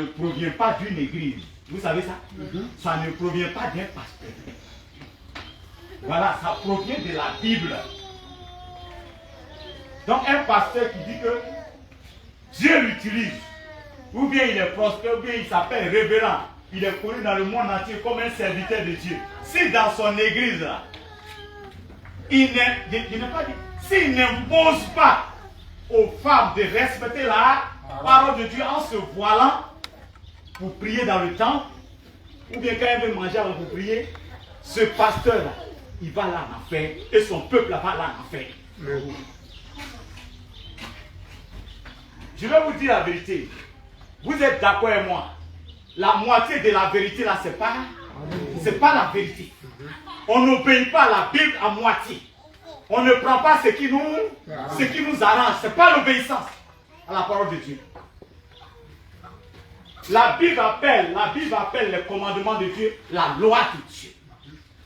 ne provient pas d'une église. Vous savez ça? Ça ne provient pas d'un pasteur. Voilà, ça provient de la Bible. Donc un pasteur qui dit que Dieu l'utilise, ou bien il est prospère, ou bien il s'appelle révérend, il est connu dans le monde entier comme un serviteur de Dieu. Si dans son église là, s'il n'impose pas aux femmes de respecter la parole de Dieu en se voilant pour prier dans le temple, ou bien quand il veut manger avant pour prier, ce pasteur là, il va là en enfer et son peuple là va là en enfer. Je vais vous dire la vérité. Vous êtes d'accord avec moi? La moitié de la vérité là, c'est pas la vérité. On n'obéit pas à la Bible à moitié. On ne prend pas ce qui nous arrange. Ce n'est pas l'obéissance à la parole de Dieu. La Bible appelle les commandements de Dieu la loi de Dieu.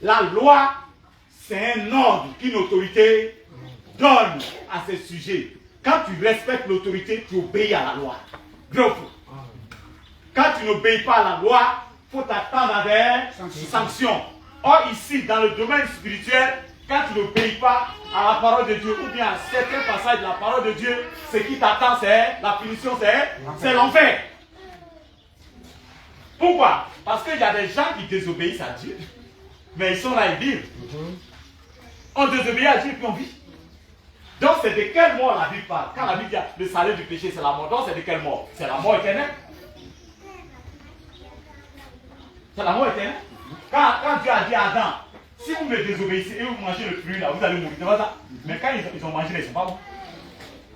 La loi, c'est un ordre qu'une autorité donne à ce sujet. Quand tu respectes l'autorité, tu obéis à la loi. Quand tu n'obéis pas à la loi, il faut t'attendre à des sanctions. Or ici, dans le domaine spirituel, quand tu n'obéis pas à la parole de Dieu, ou bien à certains passages de la parole de Dieu, ce qui t'attend, c'est la punition, c'est l'enfer. Pourquoi? Parce qu'il y a des gens qui désobéissent à Dieu, mais ils sont là, ils vivent. On désobéit à Dieu et puis on vit. Donc c'est de quelle mort la Bible parle? Quand la Bible dit le salaire du péché, c'est la mort. Donc c'est de quelle mort? C'est la mort éternelle. C'est la mort éternelle. Quand Dieu a dit à Adam, si vous me désobéissez et vous mangez le fruit là, vous allez mourir. C'est pas ça? Mais quand ils ont mangé, ils ne sont pas bons.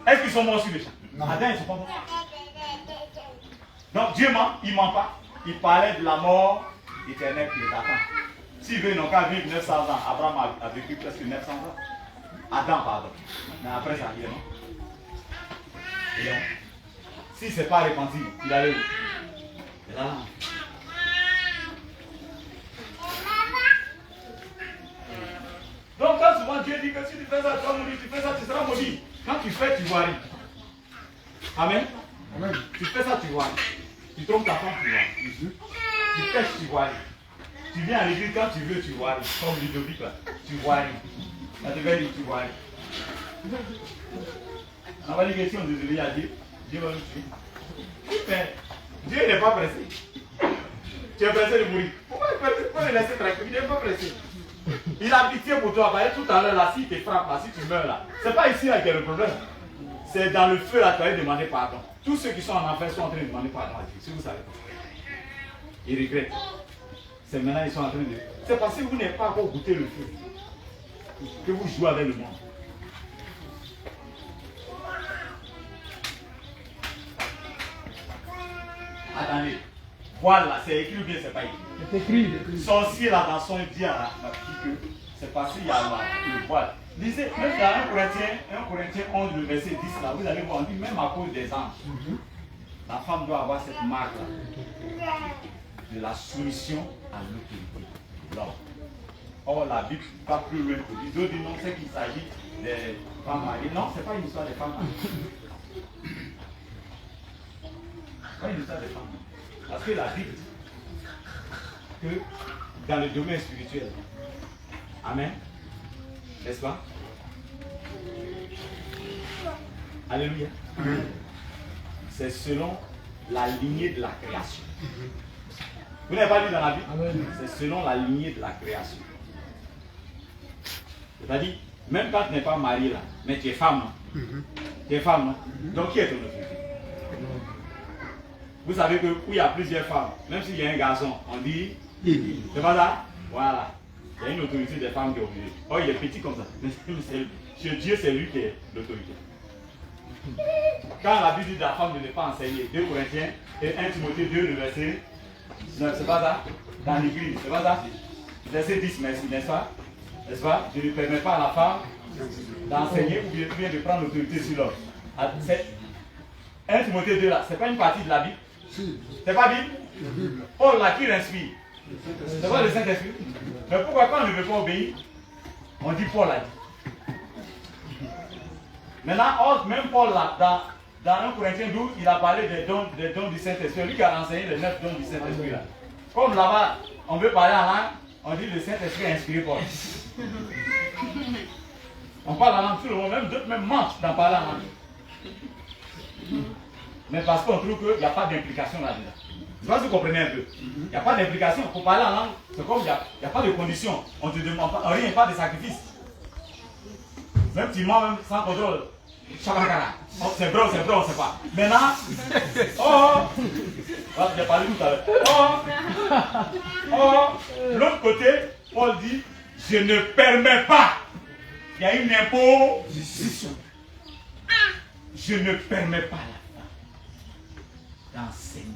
Est-ce qu'ils sont morts sur le champ? Adam, ils ne sont pas bons. Donc Dieu ment, il ne ment pas. Il parlait de la mort éternelle qui les attend. S'ils veulent, ils n'ont qu'à vivre 900 ans. Abraham a vécu presque 900 ans. Adam, pardon. Mais après ça, il est mort. Il est mort. S'il ne s'est pas repenti, il allait où? Il est là. Donc quand souvent Dieu dit que si tu fais ça, tu vas mourir, tu fais ça, tu seras maudit. Quand tu fais, tu vois rien. Amen. Amen. Tu fais ça, tu vois rien. Tu trompes ta femme, tu vois rien. Tu pêches, tu vois rien. Tu viens à l'église quand tu veux, tu vois rien. Comme Ludovic là, tu vois rien. Ça devait dire, tu vois rien. On va dire que si on désobéit à Dieu, Dieu va nous tuer. Mais Dieu n'est pas pressé. Tu es pressé de mourir. Pourquoi le laisser tranquille? Il n'est pas pressé. Il a pitié pour toi. Tout à l'heure, là, s'il te frappe, là, si tu meurs là, c'est pas ici là qu'il y a le problème. C'est dans le feu là, tu as demandé pardon. Tous ceux qui sont en enfer sont en train de demander pardon à Dieu. Si vous savez pas. Ils regrettent. C'est maintenant ils sont en train de. C'est parce que vous n'avez pas encore goûté le feu que vous jouez avec le monde. Attendez. Voilà, c'est écrit ou bien c'est pas écrit? C'est écrit. Sorcier là dans son dia là, que c'est parce qu'il y a le voile. Lisez, même dans 1 Corinthiens 11, le verset 10 là, vous allez voir, on dit même à cause des anges, la femme doit avoir cette marque là, de la soumission à l'autorité de l'homme. Or la Bible va plus loin que les autres disent non, c'est qu'il s'agit des femmes mariées. Non, c'est pas une histoire des femmes mariées. C'est pas une histoire des femmes mariées. Parce que la Bible dit que dans le domaine spirituel, amen, n'est-ce pas? Alléluia. C'est selon la lignée de la création. Vous n'avez pas lu dans la Bible? C'est selon la lignée de la création. C'est-à-dire, même quand tu n'es pas marié là, mais tu es femme. Tu es femme. Donc qui est ton autorité? Vous savez que où il y a plusieurs femmes, même s'il y a un garçon, on dit, c'est pas ça? Voilà. Il y a une autorité des femmes qui est obligée. Oh, il est petit comme ça. Mais chez Dieu, c'est lui qui est l'autorité. Quand la Bible dit de la femme de ne pas enseigner, 2 Corinthiens et 1 Timothée 2, le verset, c'est pas ça? Dans l'église, c'est pas ça? Verset 10, merci, n'est-ce pas? N'est-ce pas? Je ne permets pas à la femme d'enseigner ou bien de prendre l'autorité sur l'homme. 1 Timothée 2 là, c'est pas une partie de la Bible? C'est pas Bible? Paul là qui l'inspire? C'est pas le Saint-Esprit? Mais pourquoi quand on ne veut pas obéir, on dit Paul a dit? Maintenant, même Paul là, dans 1 Corinthiens 12, il a parlé des dons du Saint-Esprit. Lui qui a enseigné les 9 dons du Saint-Esprit. Comme là-bas, on veut parler en langue, on dit le Saint-Esprit a inspiré Paul. On parle en langue, tout le monde, même d'autres même mentent d'en parler en langue. Mais parce qu'on trouve qu'il n'y a pas d'implication là-dedans. Je sais pas si vous comprenez un peu. Il n'y a pas d'implication. Pour parler en langue, c'est comme il n'y a pas de condition. On ne te demande pas, rien, pas de sacrifice. Même tu mens, même sans contrôle. Oh, c'est vrai, on ne sait pas. Maintenant, j'ai parlé tout à l'heure. L'autre côté, Paul dit, je ne permets pas. Il y a une imposition. Je ne permets pas la femme d'enseigner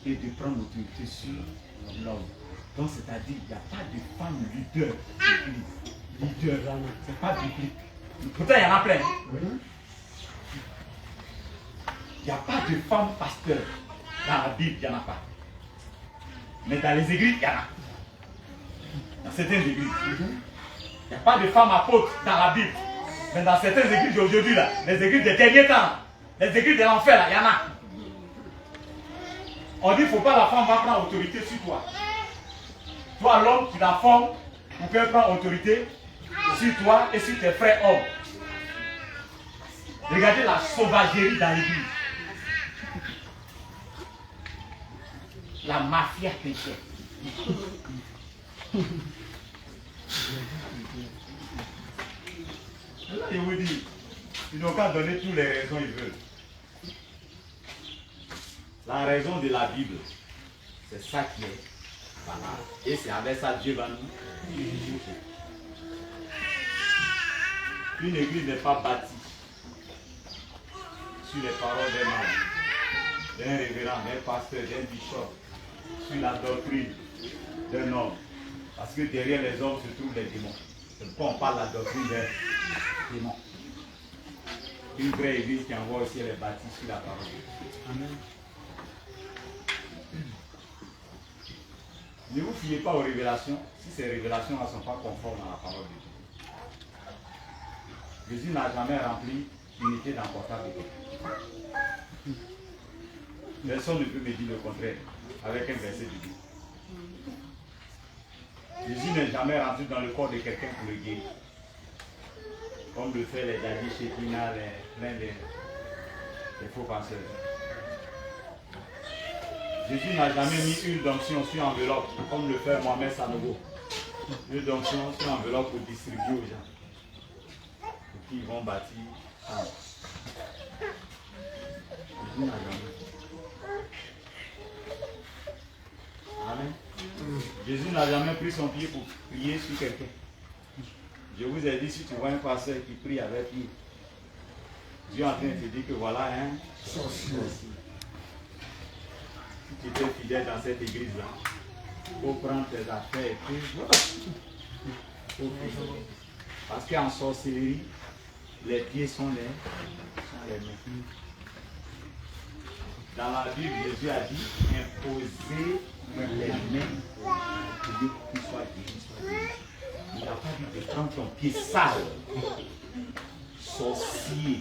et de prendre l'autorité sur l'homme. Donc, c'est-à-dire qu'il n'y a pas de femme leader. Leader, c'est pas biblique. Pourtant, il y en a plein. Il n'y a pas de femme pasteur. Dans la Bible, il n'y en a pas. Mais dans les églises, il y en a. Dans certaines églises. Il n'y a pas de femme apôtre dans la Bible. Mais dans certaines églises d'aujourd'hui, les églises des derniers temps, les églises de l'enfer, il y en a. On dit qu'il ne faut pas la femme va prendre autorité sur toi. Toi, l'homme, tu la formes pour qu'elle prenne autorité sur toi et sur tes frères hommes. Regardez la sauvagerie dans l'église. La mafia chrétienne. Là, je vous dis, ils n'ont qu'à donner toutes les raisons qu'ils veulent. La raison de la Bible, c'est ça qui est valable. Et c'est avec ça que Dieu va nous juger. Une église n'est pas bâtie sur les paroles d'un homme, d'un révérend, d'un pasteur, d'un bishop, sur la doctrine d'un homme. Parce que derrière les hommes se trouvent les démons. C'est pourquoi on parle de la doctrine des démons. Une vraie église qui envoie aussi les bâtie sur la parole. Amen. Ne vous fiez pas aux révélations si ces révélations ne sont pas conformes à la parole de Dieu. Jésus n'a jamais rempli l'unité dans le portable de Dieu. Personne ne peut me dire le contraire avec un verset de Dieu. Jésus n'est jamais rentré dans le corps de quelqu'un pour le guérir. Comme le fait les Dadis chez Tina, plein de faux penseurs. Jésus n'a jamais mis une donction sur enveloppe, comme le fait Mohamed Sanogo. Une donction sur enveloppe pour distribuer aux gens. Pour qu'ils vont bâtir. Jésus n'a jamais. Amen. Jésus n'a jamais pris son pied pour prier sur quelqu'un. Je vous ai dit, si tu vois un pasteur qui prie avec lui, Dieu est en train de te dire que voilà un sorcier. Si tu étais fidèle dans cette église-là, il faut prendre tes affaires et puis parce qu'en sorcellerie, les pieds sont les mains. Dans la Bible, Jésus a dit imposer les mains pour qu'il soit guéri. Il n'a pas dit de prendre ton pied sale, sorcier,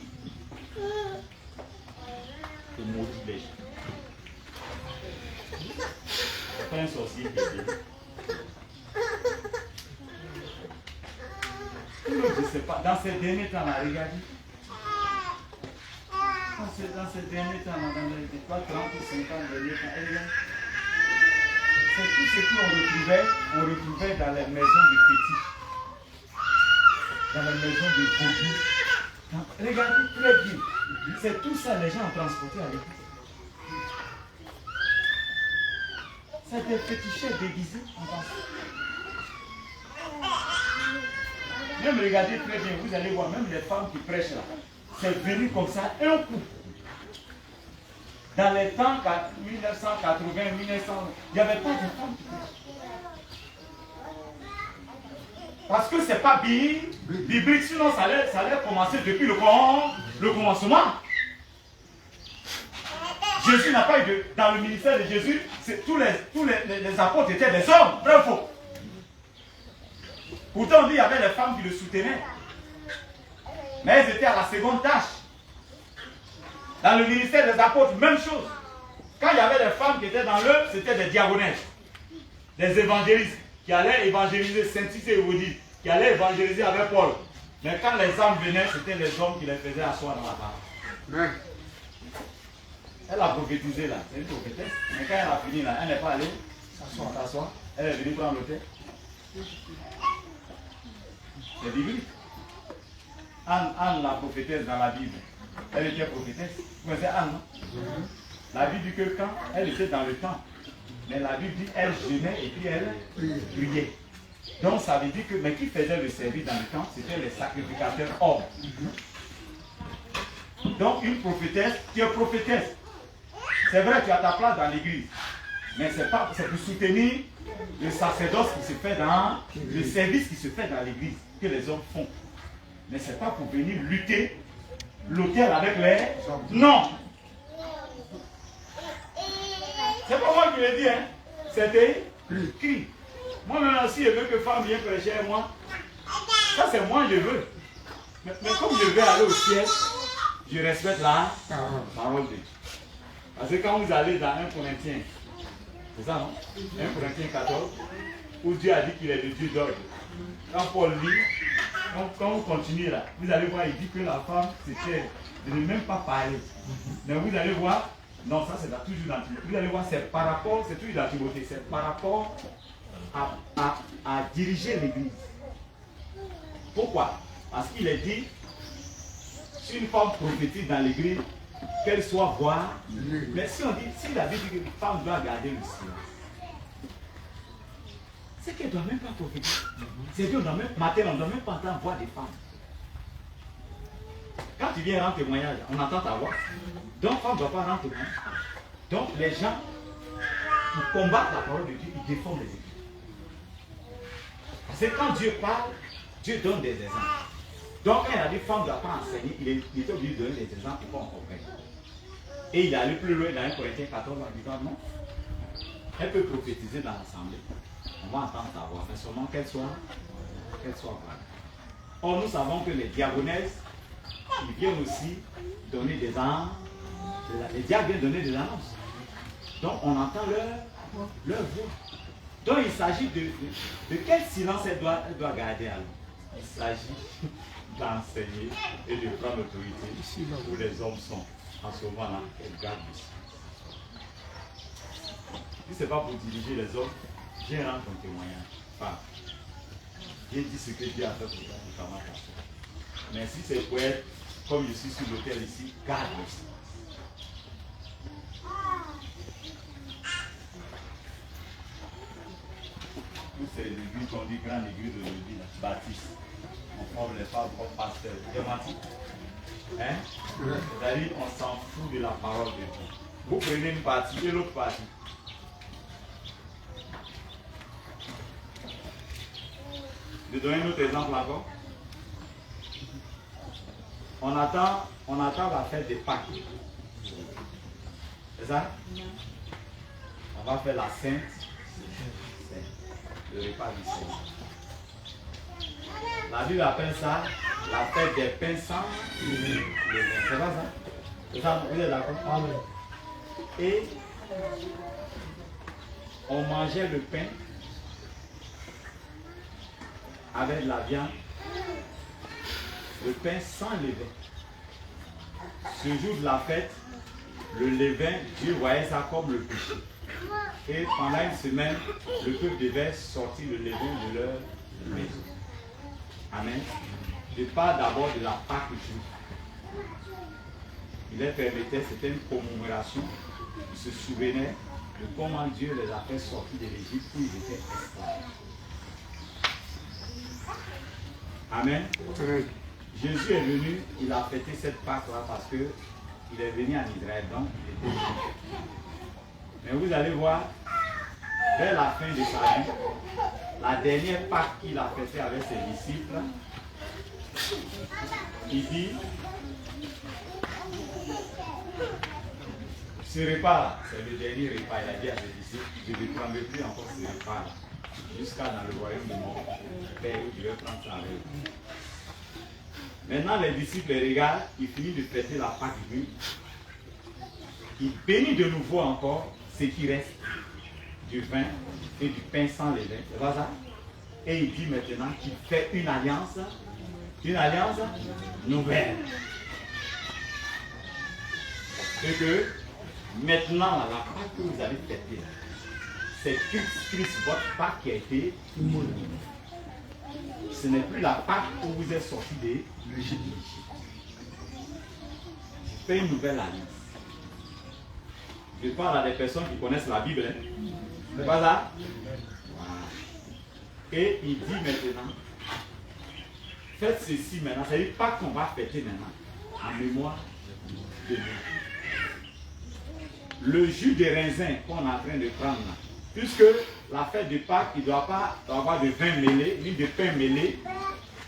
pour maudire les gens. C'est pas un sorcier qui est guéri. Je ne sais pas, dans ces derniers temps, regardez. Dans ces derniers temps, dans les 30 ou 50 derniers temps, c'est tout ce qu'on retrouvait dans les maisons de fétiches, dans les maisons de vaudou. Regardez très bien, c'est tout ça les gens ont transporté à l'église. C'est des féticheurs déguisés en passant. Même regardez très bien, vous allez voir, même les femmes qui prêchent là, c'est venu comme ça, un coup. Dans les temps 1980, 1900, il n'y avait pas de femmes qui prêchent. Parce que ce n'est pas biblique, sinon ça allait commencer depuis le commencement. Jésus n'a pas eu dans le ministère de Jésus, tous les apôtres étaient des hommes, vrai ou faux? Pourtant, on dit qu'il y avait les femmes qui le soutenaient. Mais elles étaient à la seconde tâche. Dans le ministère des apôtres, même chose. Quand il y avait des femmes qui étaient dans l'œuvre, c'était des diaconesses, des évangélistes, qui allaient évangéliser Saint-Tite et Evodie, qui allaient évangéliser avec Paul. Mais quand les âmes venaient, c'était les hommes qui les faisaient asseoir dans la barre. Elle a prophétisé là, c'est une prophétesse. Mais quand elle a fini là, elle n'est pas allée s'asseoir. Elle est venue prendre le thé. C'est biblique. Anne, la prophétesse dans la Bible, elle était prophétesse. Vous connaissez Anne, non? La Bible dit que quand elle était dans le temple, mais la Bible dit elle jeûnait et puis elle priait. Donc ça veut dire que, mais qui faisait le service dans le temple, c'était les sacrificateurs hommes. Donc une prophétesse, tu es prophétesse. C'est vrai, tu as ta place dans l'église, mais c'est pour soutenir le sacerdoce qui se fait dans le service qui se fait dans l'église, que les hommes font. Mais ce n'est pas pour venir lutter l'autel avec les... Non! C'est pas moi qui l'ai dit, hein. C'était écrit. Moi-même aussi, je veux que femme vienne prêcher à moi. Ça, c'est moi, je veux. Mais comme je vais aller au ciel, je respecte la parole de Dieu. Parce que quand vous allez dans 1 Corinthiens, c'est ça, non? 1 Corinthiens 14, où Dieu a dit qu'il est le Dieu d'ordre. Quand Paul lit, quand vous continuez là, vous allez voir, il dit que la femme, c'était de ne même pas parler. Mais vous allez voir, non, ça c'est toujours dans Timothée. Vous allez voir, c'est par rapport, c'est toujours dans Timothée, c'est par rapport à diriger l'église. Pourquoi? Parce qu'il est dit, si une femme prophétise dans l'église, qu'elle soit voix. Mais si on dit, si la Bible dit qu'une femme doit garder le silence, c'est qu'elle ne doit même pas prophétiser. C'est qu'on doit même, matin, on ne doit même pas entendre voix des femmes. Quand tu viens rendre témoignage, on entend ta voix. Donc, femme ne doit pas rendre témoignage. Donc, les gens, pour combattre la parole de Dieu, ils défendent les églises. Parce que quand Dieu parle, Dieu donne des exemples. Donc, quand il a dit femme ne doit pas enseigner, il était obligé de donner des exemples pour qu'on comprenne. Et il est allé plus loin dans 1 Corinthiens 14 en disant non. Elle peut prophétiser dans l'assemblée. On va entendre sa voix, mais seulement qu'elle soit vraie. Or, nous savons que les diaconesses, ils viennent aussi donner des annonces. Les diacres viennent donner des annonces. Donc, on entend leur voix. Donc, il s'agit de quel silence elle doit garder alors. Il s'agit d'enseigner et de prendre l'autorité où les hommes sont. En ce moment-là, elle garde le silence. Si ce n'est pas pour diriger les hommes, viens rendre ton témoignage. Enfin, viens dire ce que Dieu a fait pour toi, pour ta personne. Mais si c'est pour être, comme je suis sur l'autel ici, garde le silence. C'est l'église qu'on dit grande église de l'église baptiste. On forme les femmes comme pasteurs. J'ai menti. Hein? C'est-à-dire on s'en fout de la parole de Dieu. Vous prenez une partie et l'autre partie. Je vais donner un autre exemple encore. On attend la fête des Pâques. C'est ça? On va faire la Sainte. Le repas du Seigneur. La Bible appelle ça la fête des pains sans levain. C'est pas ça? C'est ça, vous êtes d'accord? Amen. Et on mangeait le pain avec la viande, le pain sans levain. Ce jour de la fête, le levain, Dieu voyait ça comme le péché. Et pendant une semaine, le peuple devait sortir le levain de leur maison. Amen. Je parle d'abord de la Pâque juive. Il les permettait, c'était une commémoration. Ils se souvenaient de comment Dieu les a fait sortir de l'Égypte où ils étaient esclaves. Amen. Jésus est venu, il a fêté cette Pâque-là parce qu'il est venu en Israël, donc il était juif. Mais vous allez voir, vers la fin de sa vie, la dernière Pâque qu'il a fêtée avec ses disciples, il dit, ce repas-là, c'est le dernier repas, il a dit à ses disciples, je ne prendrai plus encore ce repas-là, jusqu'à dans le royaume de mon Père, où je vais prendre ça avec vous. Maintenant, les disciples les regardent, ils finissent de fêter la Pâque juive, il bénit de nouveau encore ce qui reste du vin et du pain sans levain. C'est pas ça? Et il dit maintenant qu'il fait une alliance nouvelle. C'est que maintenant, la Pâque que vous avez fêtée, c'est Christ, votre Pâque qui a été immolé. Ce n'est plus la Pâque où vous êtes sortis de l'Égypte. Fait une nouvelle alliance. Je parle à des personnes qui connaissent la Bible. Hein? C'est pas ça? Voilà. Et il dit maintenant, faites ceci maintenant. C'est pas qu'on va fêter maintenant, en mémoire de nous. Le jus de raisin qu'on est en train de prendre là, puisque la fête de Pâques, il ne doit pas avoir de vin mêlé, ni de pain mêlé.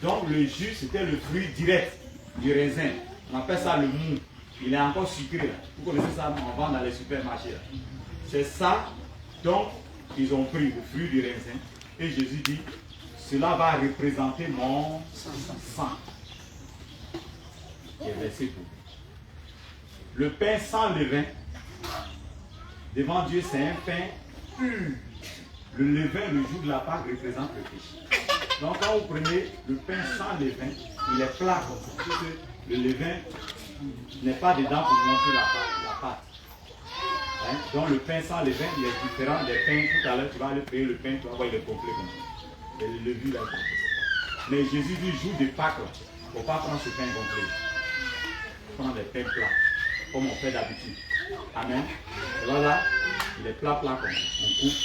Donc le jus, c'était le fruit direct du raisin. On appelle ça le mou. Il est encore sucré. Là. Vous connaissez ça, on vend dans les supermarchés. C'est ça, donc, ils ont pris le fruit du raisin. Et Jésus dit, cela va représenter mon sang. Et versé pour vous. Le pain sans levain, devant Dieu, c'est un pain pur. Le levain, le jour de la Pâque, représente le péché. Donc quand vous prenez le pain sans levain, il est plat comme ça. Parce que le levain n'est pas dedans pour montrer la pâte. Hein? Donc le pain sans levain, il est différent des pains. Tout à l'heure, tu vas aller payer le pain, tu vas voir, il est complet comme ça. Et le levure, là, est complet. Mais Jésus dit, jour de Pâques, il ne faut pas prendre ce pain complet. Il faut prendre des pains plats, comme on fait d'habitude. Amen. Et voilà, il est plat comme on coupe.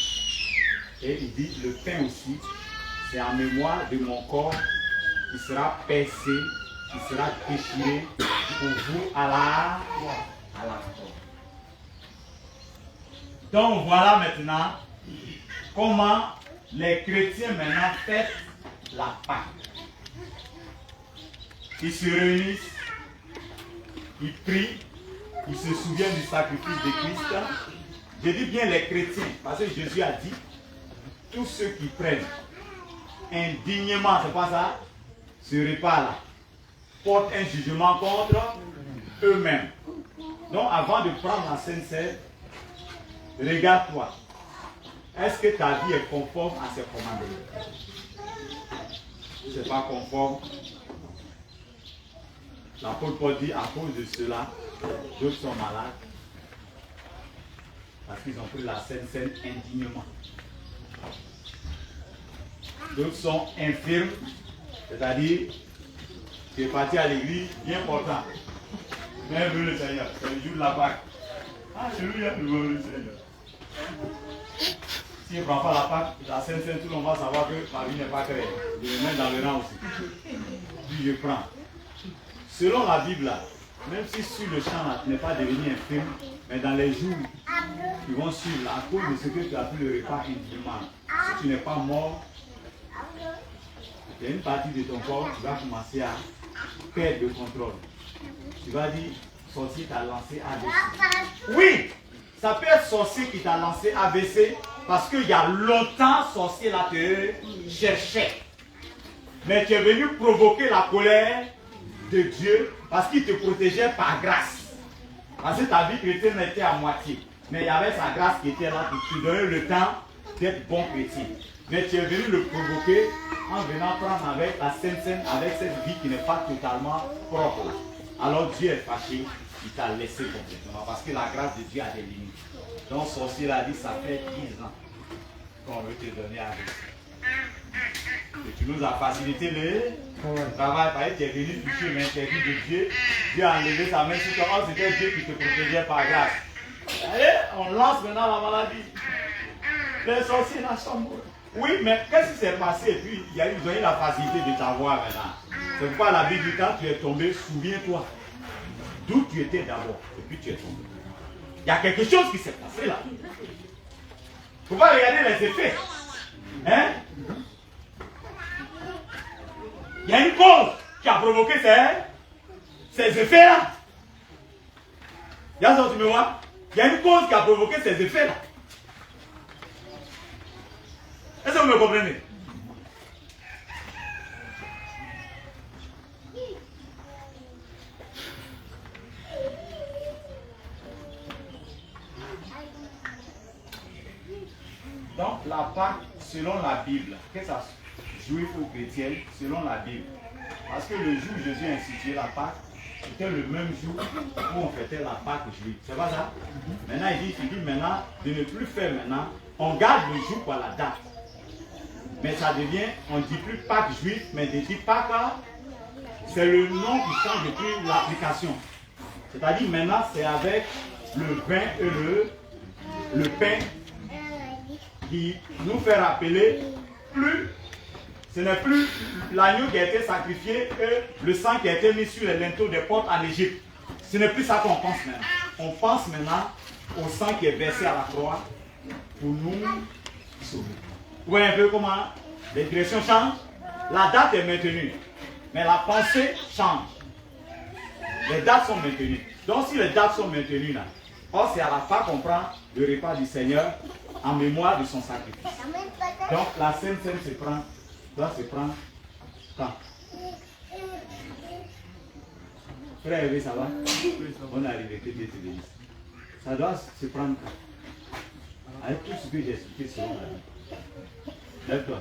Et il dit, le pain aussi, c'est en mémoire de mon corps qui sera percé, qui sera déchiré pour vous à la croix. Donc voilà maintenant comment les chrétiens maintenant fêtent la Pâque. Ils se réunissent, ils prient, ils se souviennent du sacrifice de Christ. Je dis bien les chrétiens, parce que Jésus a dit, tous ceux qui prennent indignement, c'est pas ça, ce repas-là, portent un jugement contre eux-mêmes. Donc avant de prendre la Sainte Seine, regarde-toi. Est-ce que ta vie est conforme à ces commandements? Si ce n'est pas conforme, l'apôtre Paul dit à cause de cela, d'autres sont malades. Parce qu'ils ont pris la Sainte Seine indignement. D'autres sont infirmes, c'est-à-dire tu es parti à l'église bien portant. Mais veut le Seigneur, c'est le jour de la Pâque. Alléluia, nous voulons le Seigneur. Si on ne prend pas la Pâque, la Sainte Seine, tout le monde va savoir que ma vie n'est pas claire. Je le mets dans le rang aussi. Puis je prends. Selon la Bible, là, même si sur le champ, là, tu n'es pas devenu infirme, mais dans les jours qui vont suivre, là, à cause de ce que tu as pris le repas indignement, si tu n'es pas mort, il y a une partie de ton corps qui va commencer à perdre le contrôle. Tu vas dire, sorcier t'a lancé AVC. Oui, ça peut être sorcier qui t'a lancé AVC parce qu'il y a longtemps, sorcier là te cherchait. Mais tu es venu provoquer la colère de Dieu parce qu'il te protégeait par grâce. Parce que ta vie chrétienne était à moitié. Mais il y avait sa grâce qui était là, qui te donnait le temps d'être bon chrétien. Mais tu es venu le provoquer en venant prendre avec la Sainte Seine, avec cette vie qui n'est pas totalement propre. Alors Dieu est fâché, il t'a laissé complètement. Parce que la grâce de Dieu a des limites. Donc sorcier l'a dit, ça fait 10 ans qu'on veut te donner à vie. Et tu nous as facilité le travail. Parce que tu es venu toucher l'interdit de Dieu. Dieu a enlevé sa main sur toi. Oh, c'était Dieu qui te protégeait par grâce. Allez, on lance maintenant la maladie. Les sorciers là sont morts. Oui, mais qu'est-ce qui s'est passé? Et puis, ils ont eu la facilité de t'avoir maintenant. C'est pourquoi la Bible dit, quand tu es tombé, souviens-toi d'où tu étais d'abord. Et puis tu es tombé. Il y a quelque chose qui s'est passé là. Il ne faut pas regarder les effets. Hein? Il y a une cause qui a provoqué ces effets-là. Il y a ça, tu me vois? Il y a une cause qui a provoqué ces effets-là. Est-ce que vous me comprenez? Donc la Pâque, selon la Bible, que ça soit juif ou chrétien, selon la Bible. Parce que le jour où Jésus a institué la Pâque, c'était le même jour où on fêtait la Pâque juive. C'est pas ça? Maintenant, il dit maintenant de ne plus faire maintenant. On garde le jour pour la date. Mais ça devient, on ne dit plus Pâque juive, mais on dit Pâque. C'est le nom qui change depuis l'application. C'est-à-dire maintenant, c'est avec le vin et le pain qui nous fait rappeler ce n'est plus l'agneau qui a été sacrifié et le sang qui a été mis sur les linteaux des portes en Égypte. Ce n'est plus ça qu'on pense maintenant. On pense maintenant au sang qui est versé à la croix pour nous sauver. Vous voyez un peu comment les directions changent? La date est maintenue, mais la pensée change. Les dates sont maintenues. Donc si les dates sont maintenues là, c'est à la fin qu'on prend le repas du Seigneur en mémoire de son sacrifice. Donc la Sainte Seine doit se prendre quand? Frère Hervé, ça va? On est arrivé, que Dieu te bénisse. Ça doit se prendre quand? Avec tout ce que j'ai expliqué selon la vie. Lève-toi.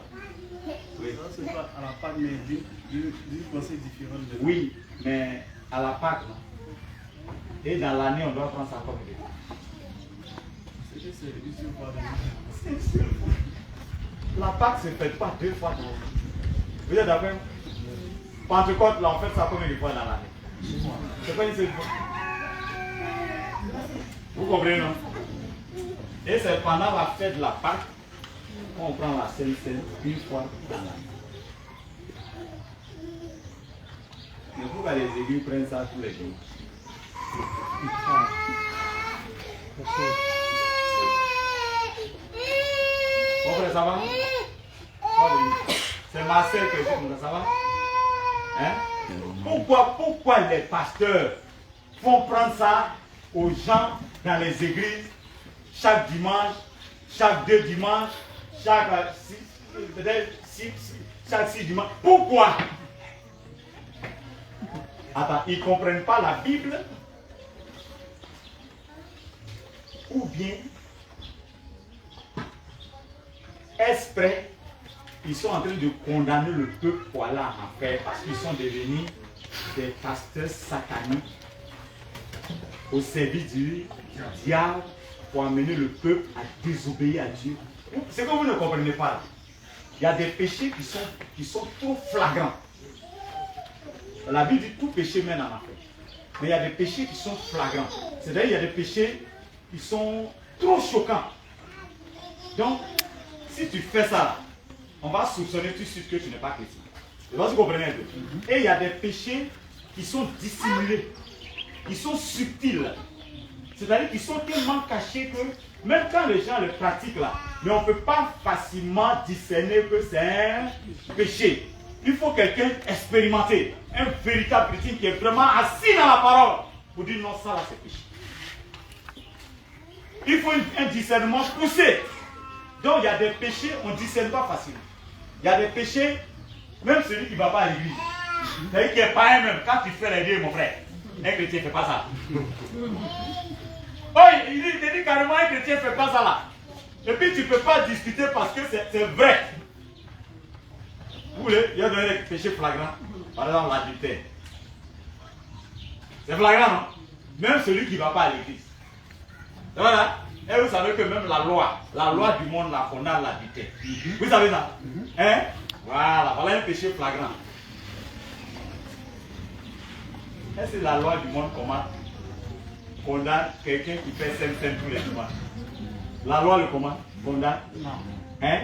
Oui. Ça c'est pas à la Pâque, mais d'une pensée différente. Oui, mais à la Pâque, non? Et dans l'année, on doit prendre ça comme il est. C'est que c'est une seule fois de vie. La Pâque ne se fait pas 2 fois dans l'année. Vous êtes d'accord? Pentecôte, là, on fait ça combien de fois dans l'année? C'est pas une seule fois. Vous comprenez, non? Et c'est pendant la fête de la Pâque qu'on prend la Sainte Seine 1 fois dans l'année. Mais pourquoi les églises prennent ça tous les jours? Mon frère, ça va? C'est Marcel que je dis, ça va? Hein? Pourquoi les pasteurs font prendre ça aux gens dans les églises chaque dimanche, chaque 2 dimanches, chaque 6 dimanches? Pourquoi? Attends, ils ne comprennent pas la Bible? Ou bien, exprès, ils sont en train de condamner le peuple pour aller en enfer parce qu'ils sont devenus des pasteurs sataniques au service du diable pour amener le peuple à désobéir à Dieu. C'est que vous ne comprenez pas. Il y a des péchés qui sont trop flagrants. La Bible dit tout péché mène en enfer. Mais il y a des péchés qui sont flagrants. C'est-à-dire il y a des péchés qui sont trop choquants. Donc, si tu fais ça, on va soupçonner tout de suite que tu n'es pas chrétien. Je sais pas si vous comprenez un peu. Et il y a des péchés qui sont dissimulés, qui sont subtils. C'est-à-dire qu'ils sont tellement cachés que même quand les gens le pratiquent là, mais on ne peut pas facilement discerner que c'est un péché. Il faut quelqu'un expérimenté, un véritable chrétien qui est vraiment assis dans la parole pour dire non, ça là c'est péché. Il faut un discernement poussé. Donc il y a des péchés, on ne discerne pas facilement. Il y a des péchés, même celui qui ne va pas à l'église. C'est-à-dire qui n'est pas un même. Quand tu fais les deux, mon frère, un chrétien ne fait pas ça. Oh, il dit carrément un chrétien ne fait pas ça là. Et puis tu ne peux pas discuter parce que c'est vrai. Vous voulez, il y a des péchés flagrants. Par exemple, l'adultère. C'est flagrant, non? Même celui qui ne va pas à l'église. Voilà. Et vous savez que même la loi du monde la condamne l'adultère. Vous savez ça? Hein? Voilà un péché flagrant. Est-ce que la loi du monde condamne quelqu'un qui fait Sainte tous les dimanches? La loi le condamne? Non. Hein?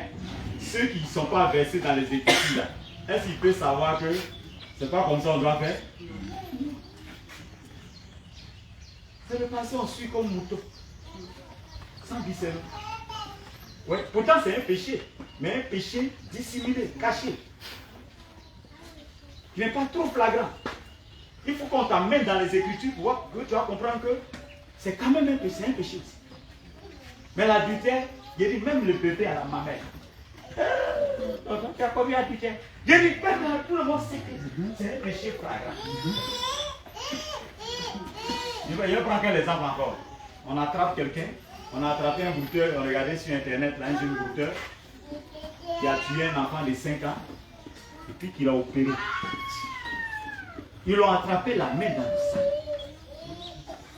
Ceux qui ne sont pas versés dans les Écritures, est-ce qu'ils peuvent savoir que c'est pas comme ça on doit faire? C'est le passé, on suit comme mouton. Sans discernement. Oui, pourtant c'est un péché, mais un péché dissimulé, caché. Qui n'est pas trop flagrant. Il faut qu'on t'amène dans les Écritures pour voir que tu vas comprendre que c'est quand même un péché aussi. Mais l'adultère, il dit même le bébé à la mamelle. Tu as commis adultère. Il dit, tout le monde sait que c'est un péché flagrant. Je vais prendre quel exemple encore. On attrape quelqu'un, On a attrapé un brouteur, on regardait sur internet, là, un jeune brouteur qui a tué un enfant de 5 ans et puis qui l'a opéré. Ils l'ont attrapé la main dans le sang.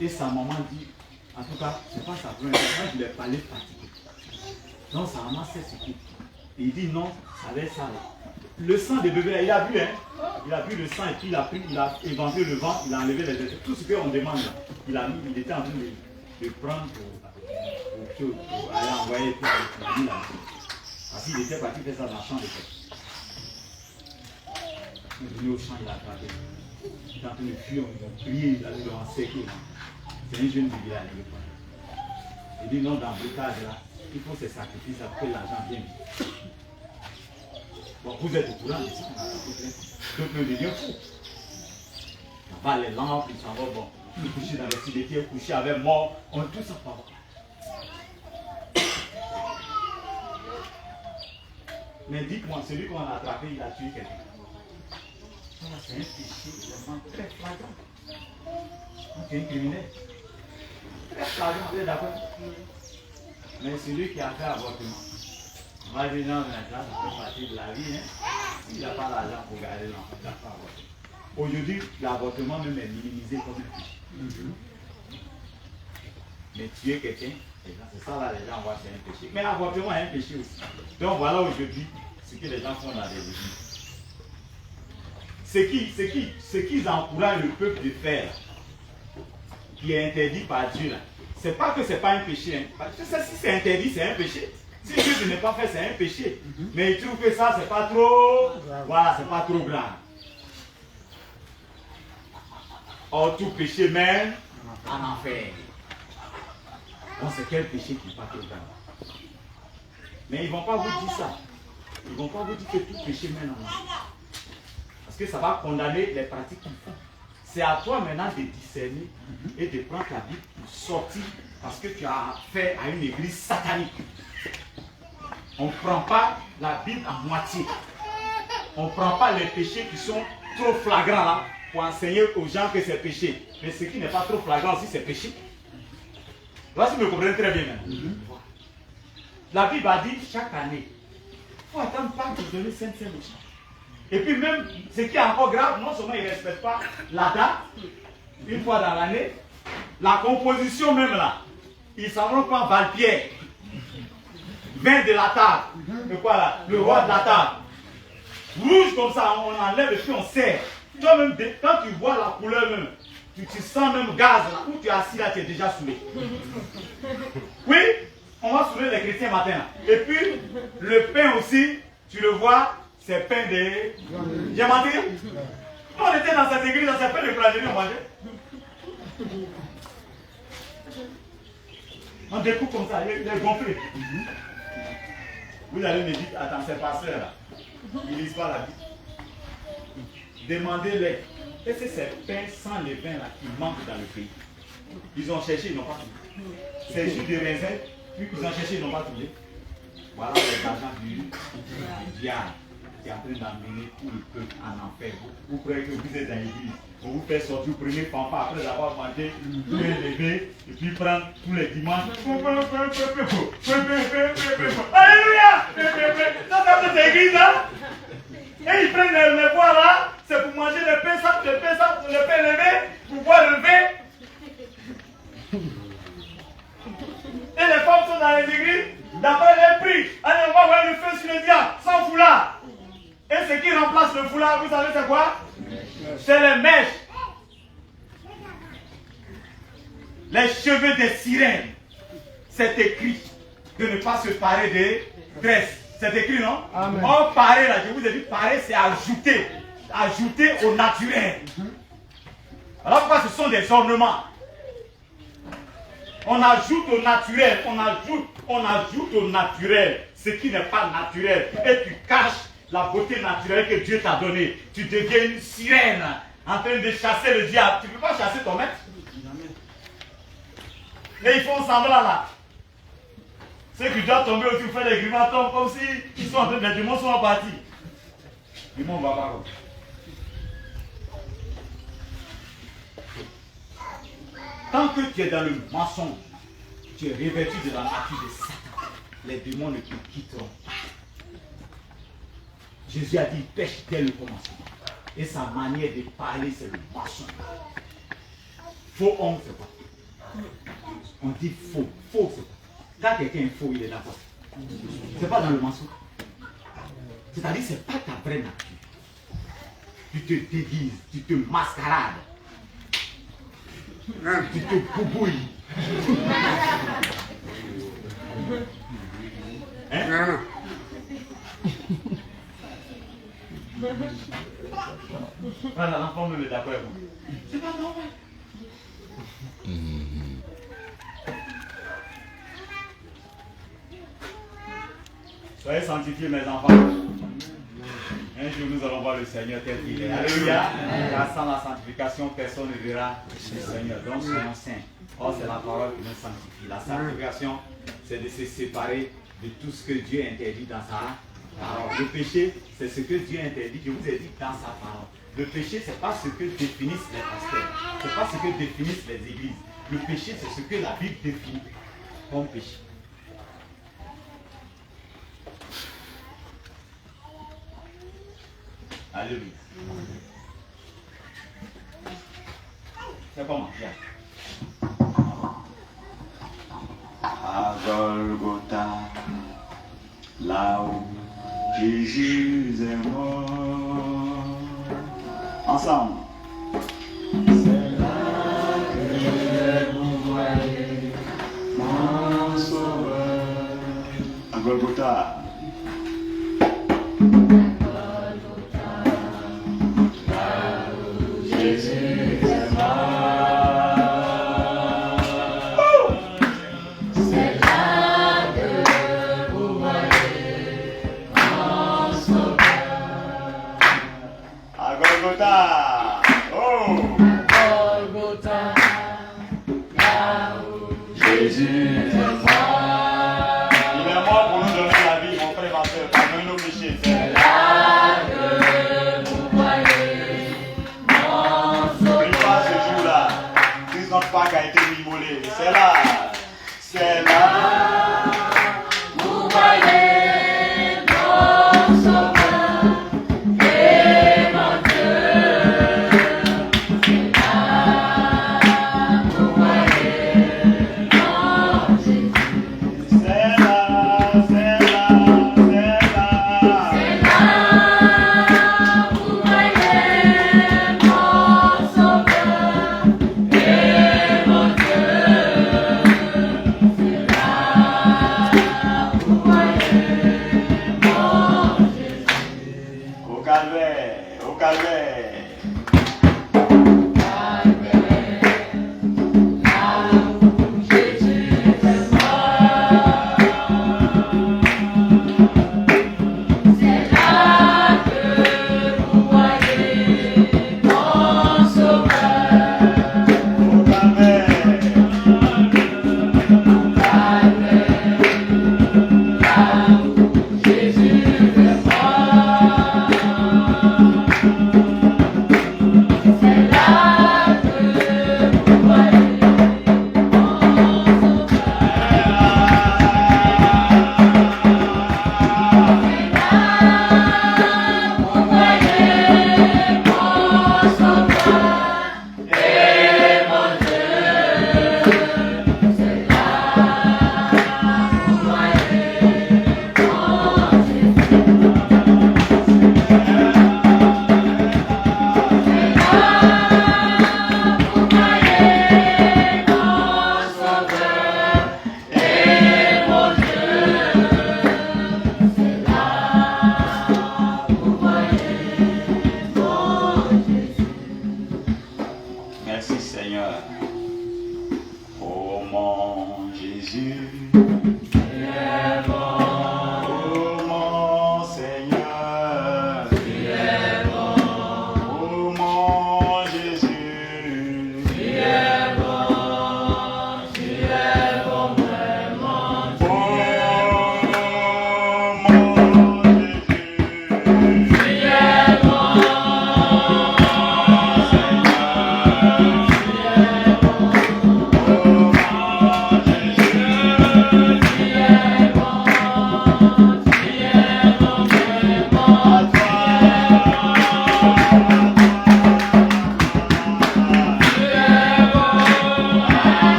Et sa maman dit, en tout cas, c'est pas sa première fois, je l'ai parlé fatigué. Donc sa maman sait ce qu'il dit. Et il dit non, avec ça. Le sang des bébés, il a vu, hein. Il a vu le sang et puis il a pris, il a éventré le ventre, il a enlevé les états. Tout ce qu'on demande là, il était en train de prendre pour aller envoyer tout la vie là. Parce qu'il était parti faire ça dans le champ de paix. Il est venu au champ, il a attrapé. Il est en train de fuir, ils ont prié, ils l'ont encerclé. C'est un jeune du village. Il dit non, dans le blocage là, il faut se sacrifier, ça fait l'argent bien. Bon, vous êtes au courant de ça, on a tout le devient fou. On va les lampes, ils s'en vont, bon, ils couchent dans les cimetières, couchés avec mort, on tout ça pas. Mais dites-moi, celui qu'on a attrapé, il a tué quelqu'un. C'est un péché vraiment très flagrant. C'est un criminel. Très flagrant, vous êtes d'accord? Mais celui qui a fait avortement, on va dire non, maintenant, ça fait partie de la vie. Hein? Il n'a pas l'argent pour garder l'enfant, il n'a pas avorté. Aujourd'hui, l'avortement même est minimisé comme un péché. Mais tuer quelqu'un, c'est ça là, les gens voient, c'est un péché. Mais l'avortement est un péché aussi. Donc voilà aujourd'hui ce que les gens font dans les églises. Ce qu'ils encouragent le peuple de faire, qui est interdit par Dieu, c'est pas que ce n'est pas un péché. Hein. Parce que si c'est interdit, c'est un péché. Si Dieu ne l'a pas fait, c'est un péché. Mais ils trouvent que ça, c'est pas trop. Voilà, c'est pas trop grave. Or, tout péché mène en enfer. Bon, c'est quel péché qui n'est pas trop grave. Mais ils ne vont pas vous dire ça. Ils ne vont pas vous dire que tout péché mène en enfer. Parce que ça va condamner les pratiques qu'ils font. C'est à toi maintenant de discerner et de prendre ta Bible pour sortir parce que tu as affaire à une église satanique. On ne prend pas la Bible à moitié. On ne prend pas les péchés qui sont trop flagrants là pour enseigner aux gens que c'est péché. Mais ce qui n'est pas trop flagrant aussi, c'est péché. Là, si vous me comprenez très bien maintenant. La Bible a dit chaque année, il faut attendre pas pour donner 5 cents aux gens. Et puis même, ce qui est encore grave, non seulement ils ne respectent pas la date, une fois dans l'année, la composition même là, ils s'en vont pas Valpierre, vin de la table, de quoi là, le roi de la table, rouge comme ça, on enlève et puis on serre. Toi-même, quand tu vois la couleur même, tu sens même gaz là, où tu es assis là, tu es déjà saoulé. Oui, on va saouler les chrétiens matin là. Et puis, le pain aussi, tu le vois, c'est pain de... J'ai menti? On était dans cette église, c'est pain de plangerie, on mangeait. On découpe comme ça, il est gonflé. Vous allez me dire, attends, c'est pasteur là. Ils ne lisent pas la Bible. Demandez-les. Est-ce que c'est pain sans levain là qui manque dans le pays? Ils ont cherché, ils n'ont pas trouvé. C'est jus de raisin, puis ils ont cherché, ils n'ont pas trouvé. Voilà les agents du diable qui est en train d'amener tout le peuple en enfer. Vous croyez que vous êtes dans l'église. On vous fait sortir au premier fanfare après avoir mangé, vous lever et puis prendre tous les dimanches. Alléluia! Ça c'est cette église là. Et ils prennent les voix là, c'est pour manger le pain levé, pour boire le vin. Et les femmes sont dans les églises, d'après les prix. Allez, on va voir le feu sur le diable, sans foulard. Et ce qui remplace le foulard, vous savez c'est quoi? C'est les mèches. Les cheveux des sirènes. C'est écrit de ne pas se parer des tresses. C'est écrit, non? Amen. Or, parer, là, je vous ai dit, parer, c'est ajouter. Ajouter au naturel. Alors pourquoi ce sont des ornements? On ajoute au naturel, on ajoute au naturel ce qui n'est pas naturel. Et tu caches la beauté naturelle que Dieu t'a donnée. Tu deviens une sirène en train de chasser le diable. Tu ne peux pas chasser ton maître. Et ils font semblant là. Ceux qui doivent tomber aussi, faire des grimaces comme si ils sont en train de, les démons sont partis. Les démons ne vont pas. Tant que tu es dans le mensonge, tu es revêtu de la nature de Satan, les démons ne te quitteront pas. Jésus a dit pêche dès le commencement. Et sa manière de parler, c'est le mensonge. Faux homme, c'est quoi? On dit faux. Faux, c'est quoi? Quand quelqu'un est faux, il est d'accord. C'est pas dans le mensonge. C'est-à-dire, c'est pas ta vraie nature. Tu te déguises, tu te mascarades, tu te boubouilles. Hein? Voilà, l'enfant me met d'accord avec moi. C'est pas normal. Soyez sanctifiés, mes enfants. Un jour, nous allons voir le Seigneur tel qu'il est. Alléluia. Car sans la sanctification, personne ne verra le Seigneur. Donc, soyons saints. Or, c'est la parole qui nous sanctifie. La sanctification, c'est de se séparer de tout ce que Dieu interdit dans sa parole. Le péché, c'est ce que Dieu interdit. Je vous ai dit dans sa parole. Le péché, ce n'est pas ce que définissent les pasteurs. Ce n'est pas ce que définissent les églises. Le péché, c'est ce que la Bible définit comme péché. Alléluia. C'est comment? Viens. À Golgotha, là où Jésus est mort. Ensemble. C'est là que je vous voyais, mon sauveur. À Golgotha. Jésus est mort. Il est mort pour nous donner la vie, mon frère et ma soeur.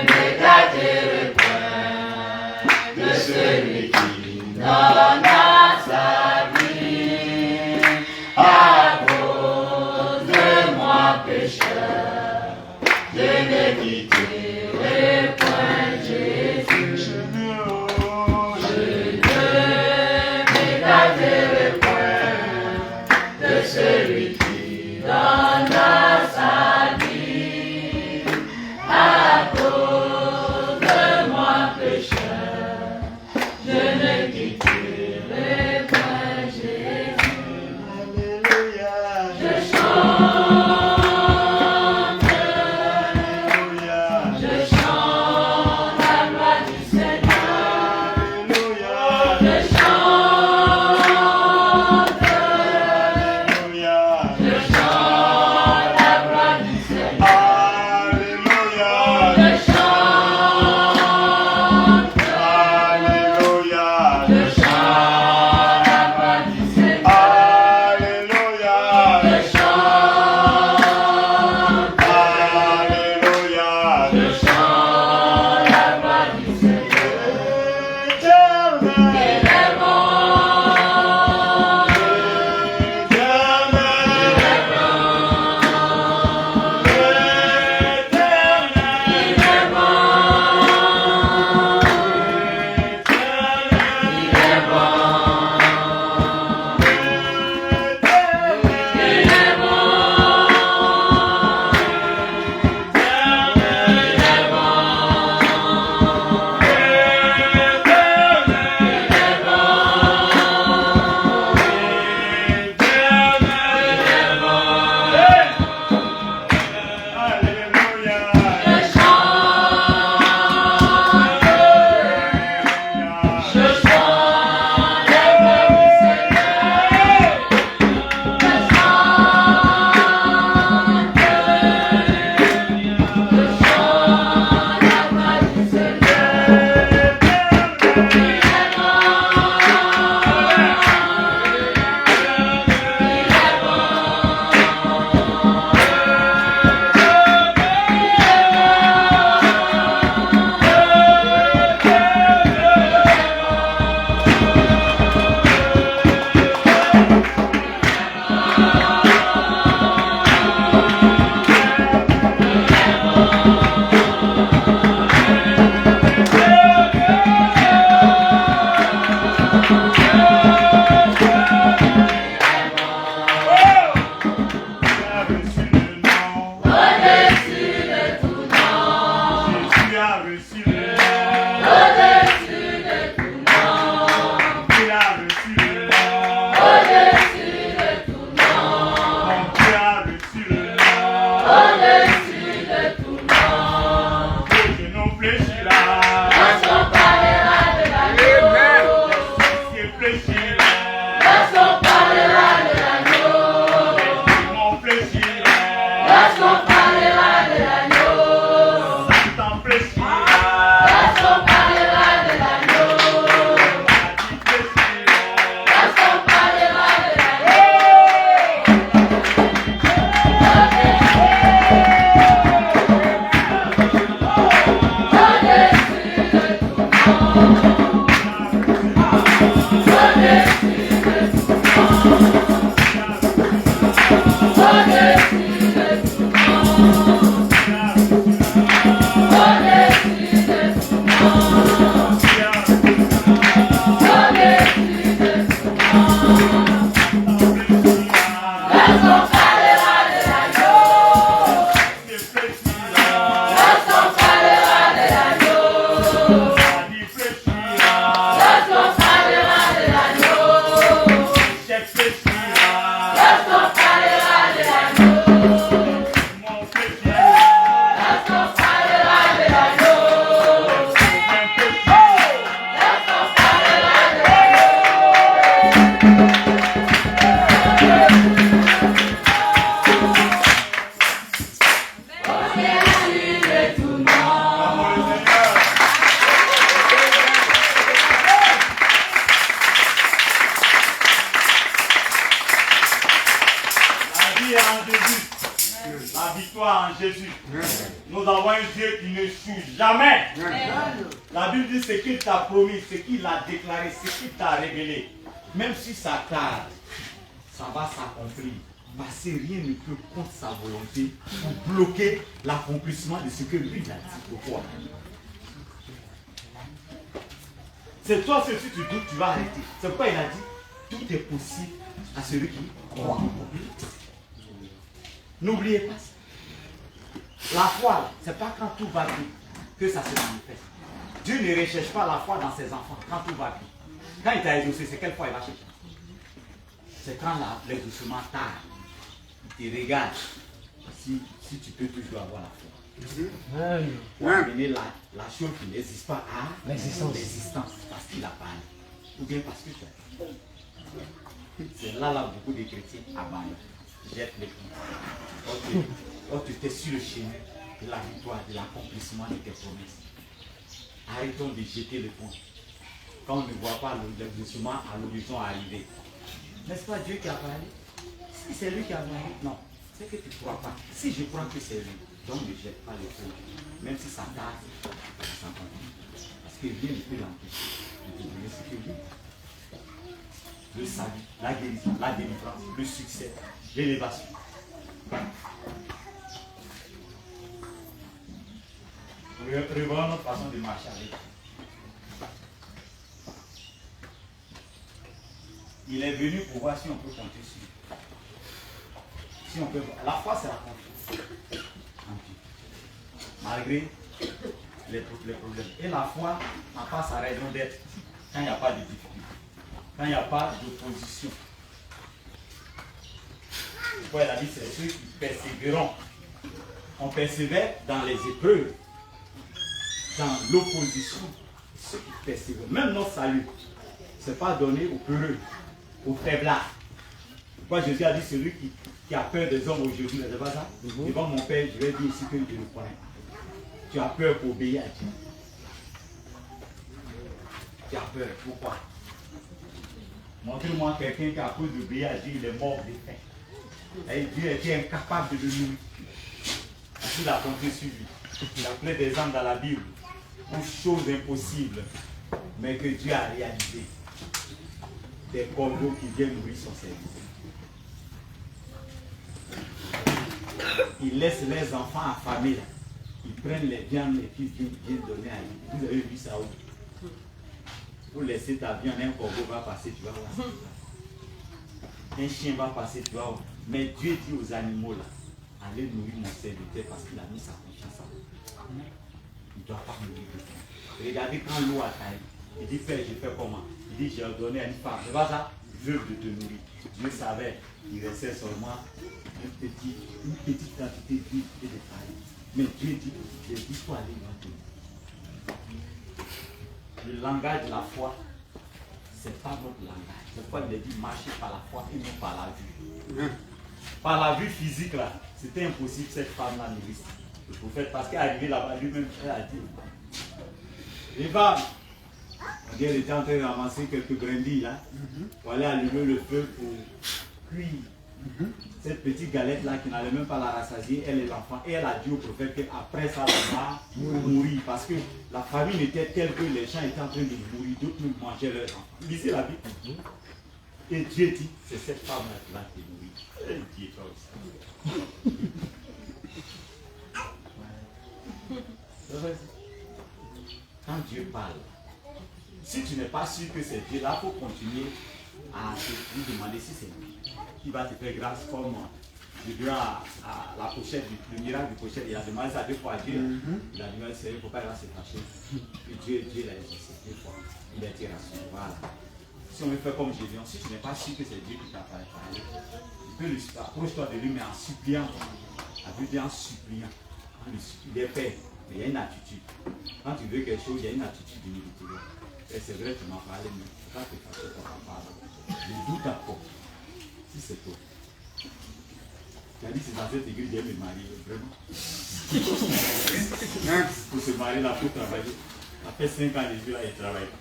m'écarterai point de celui qui donna sa vie à cause de moi pécheur. Je ne quitterai point Jésus. Je ne m'écarterai point de celui qui donna sa vie à cause de moi pécheur. Je ne quitterai point Jésus. Alléluia. Je chante. Je chante la gloire du Seigneur. Alléluia. Je chante. Alléluia. Je chante la gloire du Seigneur. Alléluia. Je chante. Alléluia. Je chante la gloire du Seigneur. Alléluia. Je chante. Alléluia. Je chante la gloire du Seigneur. Il est bon. Il est en Jésus. Nous avons un Dieu qui ne choue jamais. La Bible dit ce qu'il t'a promis, ce qu'il a déclaré, ce qu'il t'a révélé. Même si ça tarde, ça va s'accomplir. Parce que rien ne peut contre sa volonté pour bloquer l'accomplissement de ce que lui il a dit pour toi. C'est toi, si tu doutes, tu vas arrêter. C'est pourquoi il a dit, tout est possible à celui qui croit. N'oubliez pas ça. La foi, ce n'est pas quand tout va bien que ça se manifeste. Dieu ne recherche pas la foi dans ses enfants quand tout va bien. Quand il t'a exaucé, c'est quelle foi il va chercher? C'est quand l'exaucement tarde. Il te regarde si tu peux toujours avoir la foi. Pour amener la chose qui n'existe pas à l'existence parce qu'il a parlé. Ou bien parce que tu as. C'est là beaucoup de chrétiens abandonnent. Jettent les points. Or tu es sur le chemin de la victoire, de l'accomplissement de tes promesses. Arrêtons de jeter le point. Quand on ne voit pas l'exaucement à l'horizon arriver. N'est-ce pas Dieu qui a parlé? Si c'est lui qui a parlé, non. C'est que tu ne crois pas. Si je crois que c'est lui, donc ne jette pas le feu. Même si ça tarde, ça continue. Parce que rien ne peut l'empêcher de devenir ce que lui. Le salut, la guérison, la délivrance, le succès, l'élévation. Revoyons notre façon de marcher avec. Il est venu pour voir si on peut compter sur lui. Si on peut voir. La foi, c'est la confiance en Dieu. Malgré les problèmes. Et la foi n'a pas sa raison d'être quand il n'y a pas de difficulté. Quand il n'y a pas d'opposition. Pourquoi il a dit, c'est ceux qui persévéreront. On persévère dans les épreuves, dans l'opposition. Ceux qui persévèrent. Même notre salut, ce n'est pas donné aux peureux, aux faiblards. Pourquoi Jésus a dit, celui qui a peur des hommes aujourd'hui, c'est pas ça? Devant mon Père, je vais dire ici que je le connais. Tu as peur pour obéir à Dieu. Tu as peur, pourquoi? Montrez-moi quelqu'un qui a peur d'obéir à Dieu, il est mort de faim. Et Dieu était incapable de le nourrir. Parce qu'il a compté sur lui. Il a plein d'exemples dans la Bible pour choses impossibles, mais que Dieu a réalisé. Des corbeaux qui viennent nourrir son service. Ils laissent les enfants affamés là. Ils prennent les viandes, les fils viennent donner à lui. Vous avez vu ça où? Vous laissez ta viande, un corbeau va passer, tu vas voir. Un chien va passer, tu vas voir. Mais Dieu dit aux animaux là, allez nourrir mon serviteur parce qu'il a mis sa confiance en vous. Il ne doit pas mourir de faim. Regardez quand l'eau a taillé. Il dit, Père, je fais comment? Il dit, j'ai ordonné à une femme. C'est pas ça? Veuve de te nourrir. Dieu savait qu'il restait seulement une petite quantité d'huile et de farine. Mais Dieu dit, j'ai dit, il faut aller dans te nourrir. Le langage de la foi, ce n'est pas notre langage. C'est pourquoi il a dit, marcher par la foi et non par la vue. Par la vue physique, là, c'était impossible cette femme-là nourrisse le prophète. Parce qu'elle est arrivée là-bas, lui-même, elle a dit, les femmes, elle était en train de ramasser quelques brindilles là, pour aller allumer le feu pour cuire cette petite galette là qui n'allait même pas la rassasier, elle et l'enfant. Et elle a dit au prophète qu'après ça, elle va mourir. Parce que la famine était telle que les gens étaient en train de mourir, d'autres même mangeaient leurs enfants. Lisez la Bible. Et Dieu dit, c'est cette femme-là qui va te nourrir. Et Dieu toi aussi. Quand Dieu parle, si tu n'es pas sûr que c'est Dieu, là, il faut continuer à lui demander si c'est lui qui va te faire grâce comme je dirais à la pochette, le miracle du pochette. Il a demandé ça 2 fois à Dieu. Il a demandé c'est pourquoi il va se fâcher. Et Dieu l'a exaucé 2 fois. Il a été rassuré. Voilà. Si on veut faire comme Jésus, si tu n'es pas sûr que c'est Dieu qui t'a parlé, tu peux approche-toi de lui, mais en suppliant. La Bible dit en suppliant. Il est fait. Mais il y a une attitude. Quand tu veux quelque chose, il y a une attitude d'humilité. Et c'est vrai, tu m'as parlé, mais il ne faut pas te fâcher pour ta parole. Je doute encore. Si c'est toi. Tu as dit c'est dans cette église, j'ai me marier, vraiment. Pour se marier là, pour travailler. Après 5 ans, les vieux là, ils travaillent.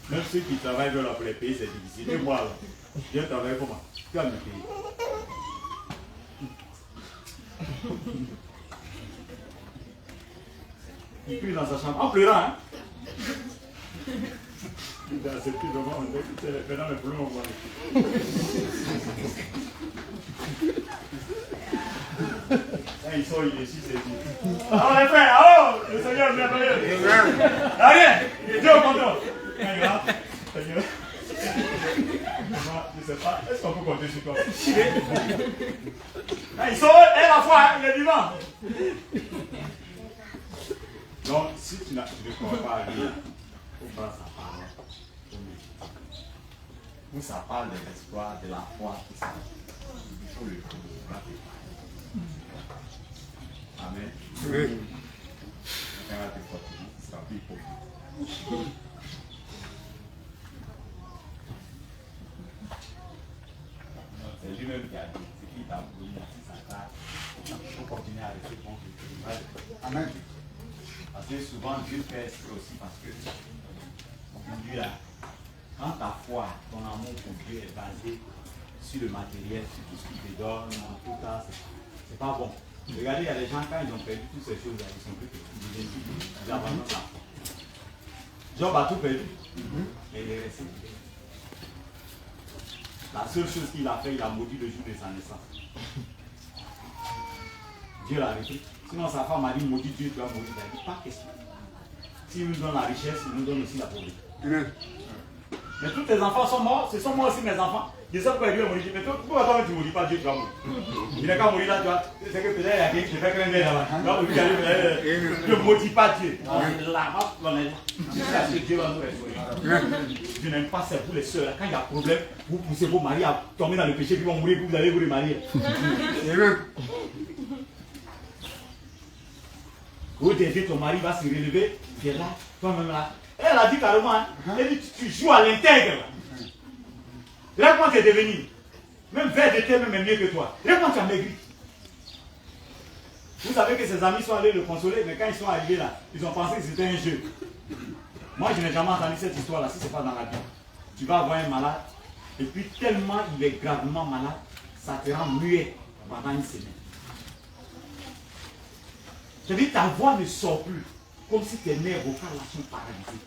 Même ceux qui travaillent veulent pour les payer, c'est difficile. Et moi, là, je travaille comment? Tu vas me payer. Il prie dans sa chambre, en pleurant. Hein? Il a accepté vraiment, maintenant le problème, on va il sort, il est ici, c'est dit. Alors les frères, oh, le Seigneur est merveilleux. Allez, il est Dieu au contrôle. Seigneur, je ne sais pas, est-ce qu'on peut compter sur toi? Il sort, et la foi, il est vivant. Donc, si tu ne crois pas à lui, il faut prendre sa parole. Où ça parle de l'espoir, de la foi, tout ça. Il faut le croire. Amen. Oui. Quand tu es fortifié, ce sera plus pauvre. C'est lui-même qui a dit, c'est qui t'a voulu, si ça t'a, il faut continuer à rester bon. Amen. Parce que souvent Dieu fait exprès aussi parce que lui là, quand ta foi, ton amour pour Dieu est basé sur le matériel, sur tout ce qu'il te donne, en tout cas, c'est pas bon. Regardez, il y a des gens, quand ils ont perdu toutes ces choses-là, ils sont plus petits, ils abandonnent ça. Job a tout perdu, mais il est resté. La seule chose qu'il a fait, il a maudit le jour de sa naissance. Dieu l'a arrêté. Sinon, sa femme a dit, maudit Dieu, tu vas mourir. Il a dit, pas question. S'il nous donne la richesse, il nous donne aussi la pauvreté. Mais tous tes enfants sont morts, ce sont moi aussi mes enfants. Je sais pourquoi Dieu est mort. Mais pourquoi toi tu ne mouris pas, Dieu tu vas mourir. Il n'est qu'à mourir là, tu vois. C'est que peut-être il y a quelqu'un qui te fait craindre là-bas. Tu ne maudis pas Dieu. C'est ce que Dieu va nous restaurer. Je n'aime pas ça pour les soeurs. Quand il y a problème, vous poussez vos maris à tomber dans le péché, puis ils vont mourir, puis vous allez vous remarier. Vous devez, ton mari va se relever, tu es là, toi-même là. Elle a dit carrément, hein, elle dit, tu joues à l'intègre. Là, quand tu es devenu, même vers de terre, même est mieux que toi. Là, quand tu as maigri. Vous savez que ses amis sont allés le consoler, mais quand ils sont arrivés là, ils ont pensé que c'était un jeu. Moi, je n'ai jamais entendu cette histoire-là, si ce n'est pas dans la Bible. Tu vas avoir un malade, et puis tellement il est gravement malade, ça te rend muet pendant une semaine. C'est-à-dire ta voix ne sort plus, comme si tes nerfs vocaux sont paralysés.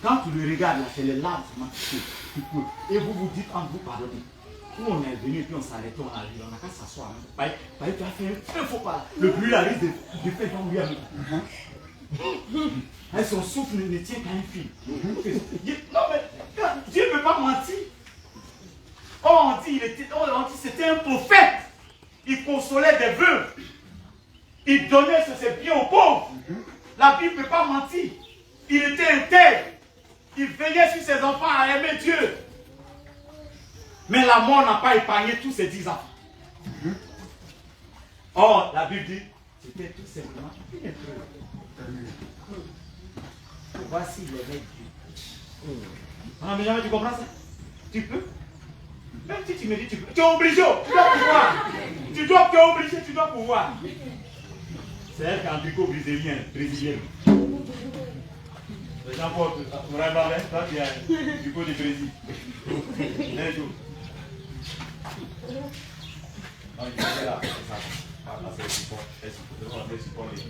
Quand tu le regardes, là, c'est les larmes qui coulent. Et vous vous dites entre vous pardonnez. Nous on est venu et puis on s'arrête, on a dit, on n'a qu'à s'asseoir. Tu as fait un faux pas. Le bruit arrive de faire tomber à nous. Et son souffle ne tient qu'à un fil. Non mais Dieu ne peut pas mentir. On dit c'était un prophète. Il consolait des veuves. Il donnait sur ses biens aux pauvres. La Bible ne peut pas mentir. Il était intègre. Il veillait sur ses enfants à aimer Dieu. Mais la mort n'a pas épargné tous ses 10 enfants. Or, la Bible dit, c'était tout simplement une épreuve. Voici l'évêque Dieu. Ah, mais jamais tu comprends ça? Tu peux? Même si tu me dis tu peux. Tu es obligé, tu dois pouvoir. Tu es obligé, tu dois pouvoir. C'est elle qui a un tricot brésilien. Jean-Paul, toi tu es du côté du Brésil. Un jour. Non, il est là. C'est le support. C'est le support des.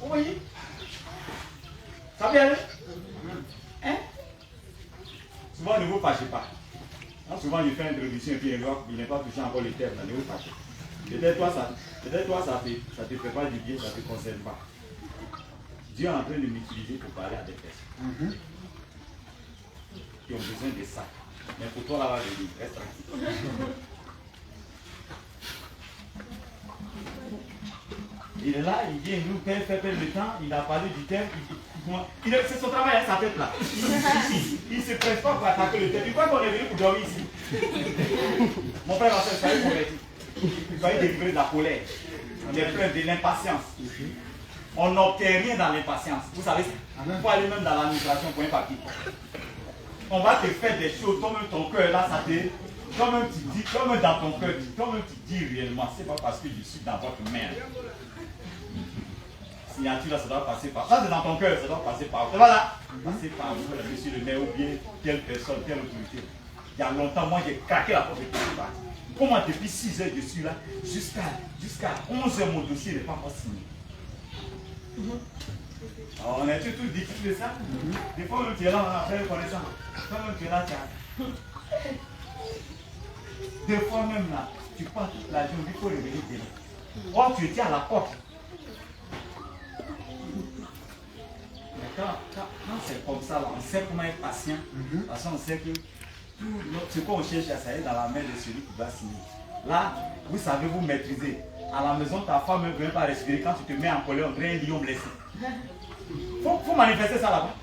Vous voyez? Ça vient aller? Hein? Souvent, ne vous fâchez pas. Souvent, il fait une introduction et puis il n'est pas touché encore les termes. Ne vous fâchez. Peut-être toi, ça te fait pas du bien, ça ne te concerne pas. Dieu est en train de m'utiliser pour parler à des personnes qui ont besoin de ça. Mais pour toi, là-bas, je dis, reste tranquille. Il est là, il vient nous faire perdre le temps, il a parlé du thème. C'est son travail, hein, sa tête là. Il ne se presse pas pour attaquer le thème. Il croit qu'on est venu pour dormir ici. Mon frère, ma soeur, soyez convertis. Soyez délivrés de la colère, de l'impatience. On n'obtient rien dans l'impatience. Vous savez, il faut aller même dans l'administration pour un papier. On va te faire des choses, toi-même ton cœur là, ça te. Toi-même tu dis, toi-même dans ton cœur, toi-même tu dis réellement, c'est pas parce que je suis dans votre main. Signature là, ça doit passer par. Ça c'est dans ton cœur, ça doit passer par. Voilà. Passer par vous, monsieur le maire ou bien telle personne, telle autorité. y a longtemps, moi j'ai craqué la porte de Paris. Comment depuis 6 heures je suis là, jusqu'à 11 heures mon dossier n'est pas encore signé. Alors, on a été tout difficile de ça. Des fois même tu es là, on a fait connaissance. Des fois même tu es là, tu as... Des fois même là, tu pars toute la journée, il faut revenir demain. Or tu étais à la porte. Mais quand c'est comme ça, là, on sait comment être patient. Parce qu'on sait que tout ce qu'on cherche, ça est dans la main de celui qui va signer. Là, vous savez vous maîtriser. À la maison, ta femme ne vient pas respirer. Quand tu te mets en colère, on dirait un lion blessé. Faut manifester ça là-bas.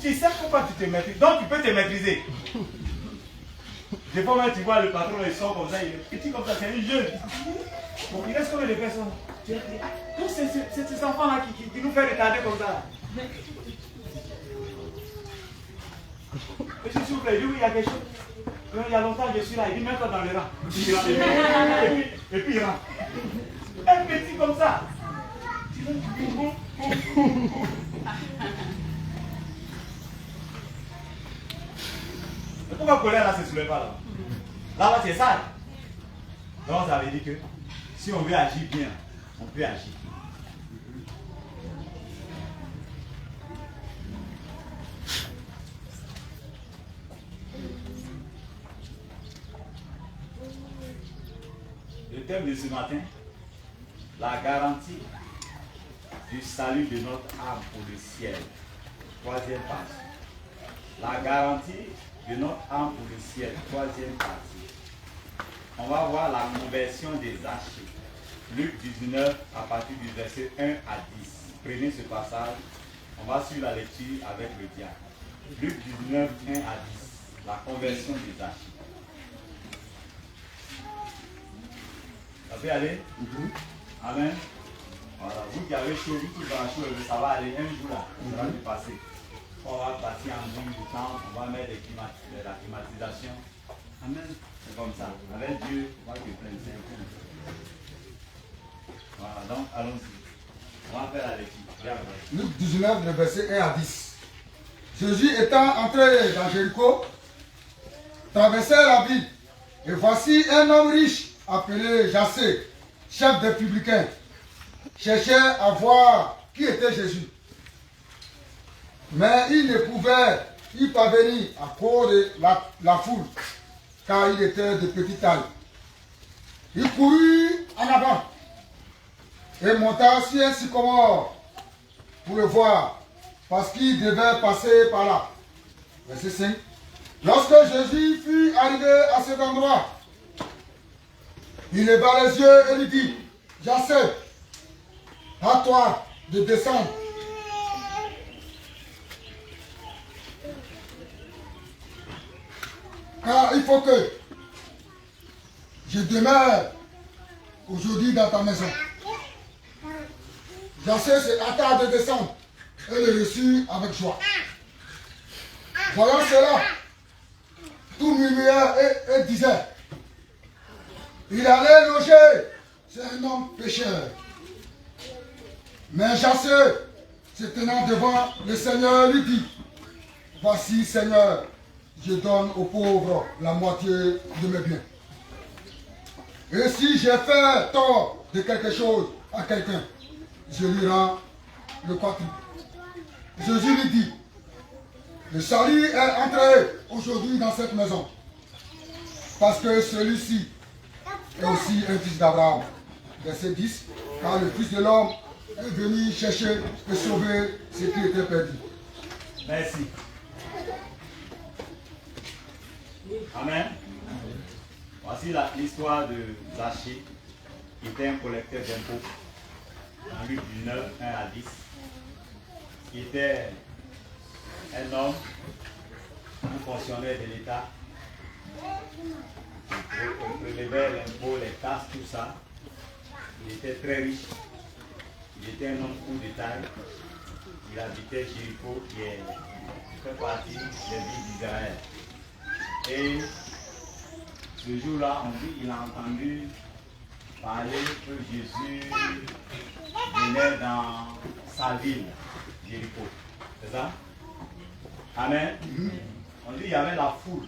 Tu sais pourquoi tu te maîtrises. Donc tu peux te maîtriser. Des fois même tu vois le patron, il sort comme ça, il est petit comme ça, c'est un jeune. Bon, il reste combien de personnes? Tous ces enfants-là qui nous font retarder comme ça. Monsieur, s'il vous plaît, il y a quelque chose. Il y a longtemps je suis là, il dit mets-toi dans le rang. Et puis il rentre. Un petit comme ça. Pourquoi colère là, c'est sur le pas là? Là, c'est sale. Donc ça veut dire que si on veut agir bien, on peut agir. Le thème de ce matin, la garantie du salut de notre âme pour le ciel. Troisième partie. La garantie de notre âme pour le ciel. Troisième partie. On va voir la conversion des archers. Luc 19 à partir du verset 1 à 10. Prenez ce passage. On va suivre la lecture avec le diable. Luc 19, 1 à 10. La conversion des archers. Ça peut aller? Amen. Voilà. Vous qui avez chaud, vous qui avez chaud, ça va aller un jour là. Ça va se passer. On va passer en bout du temps. On va mettre la climatisation. Amen. C'est comme ça. Avec Dieu, on va te prendre 5 ans. Voilà, donc allons-y. On va faire la lecture. Luc 19, le verset 1 à 10. Jésus étant entré dans Jéricho, traversait la ville. Et voici un homme riche appelé Jassé, chef des publicains, cherchait à voir qui était Jésus. Mais il ne pouvait y parvenir à cause de la foule, car il était de petite taille. Il courut en avant et monta sur un sycomore pour le voir, parce qu'il devait passer par là. Verset 5. Lorsque Jésus fut arrivé à cet endroit, il leva les yeux et lui dit, Jassé, à toi de descendre. Car il faut que je demeure aujourd'hui dans ta maison. Jassé se hâta de descendre et le reçut avec joie. Voyant cela, tout murmurait et disait, il allait loger, c'est un homme pécheur. Mais Jassé, se tenant devant le Seigneur, lui dit, voici Seigneur, je donne aux pauvres la moitié de mes biens. Et si j'ai fait tort de quelque chose à quelqu'un, je lui rends le quadruple. Jésus lui dit, le salut est entré aujourd'hui dans cette maison, parce que celui-ci est aussi un fils d'Abraham. Verset 10, car le Fils de l'homme est venu chercher et sauver ce qui était perdu. Merci. Amen. Voici l'histoire de Zaché, qui était un collecteur d'impôts, dans Luc 19, 1 à 10, qui était un homme, un fonctionnaire de l'État, qui prélevait l'impôt, les taxes, tout ça. Il était très riche. Il était un homme court de taille. Il habitait Jéricho, qui fait partie des villes d'Israël. Et ce jour-là, on dit qu'il a entendu parler que Jésus venait dans sa ville, Jéricho. C'est ça? Amen. on dit qu'il y avait la foule.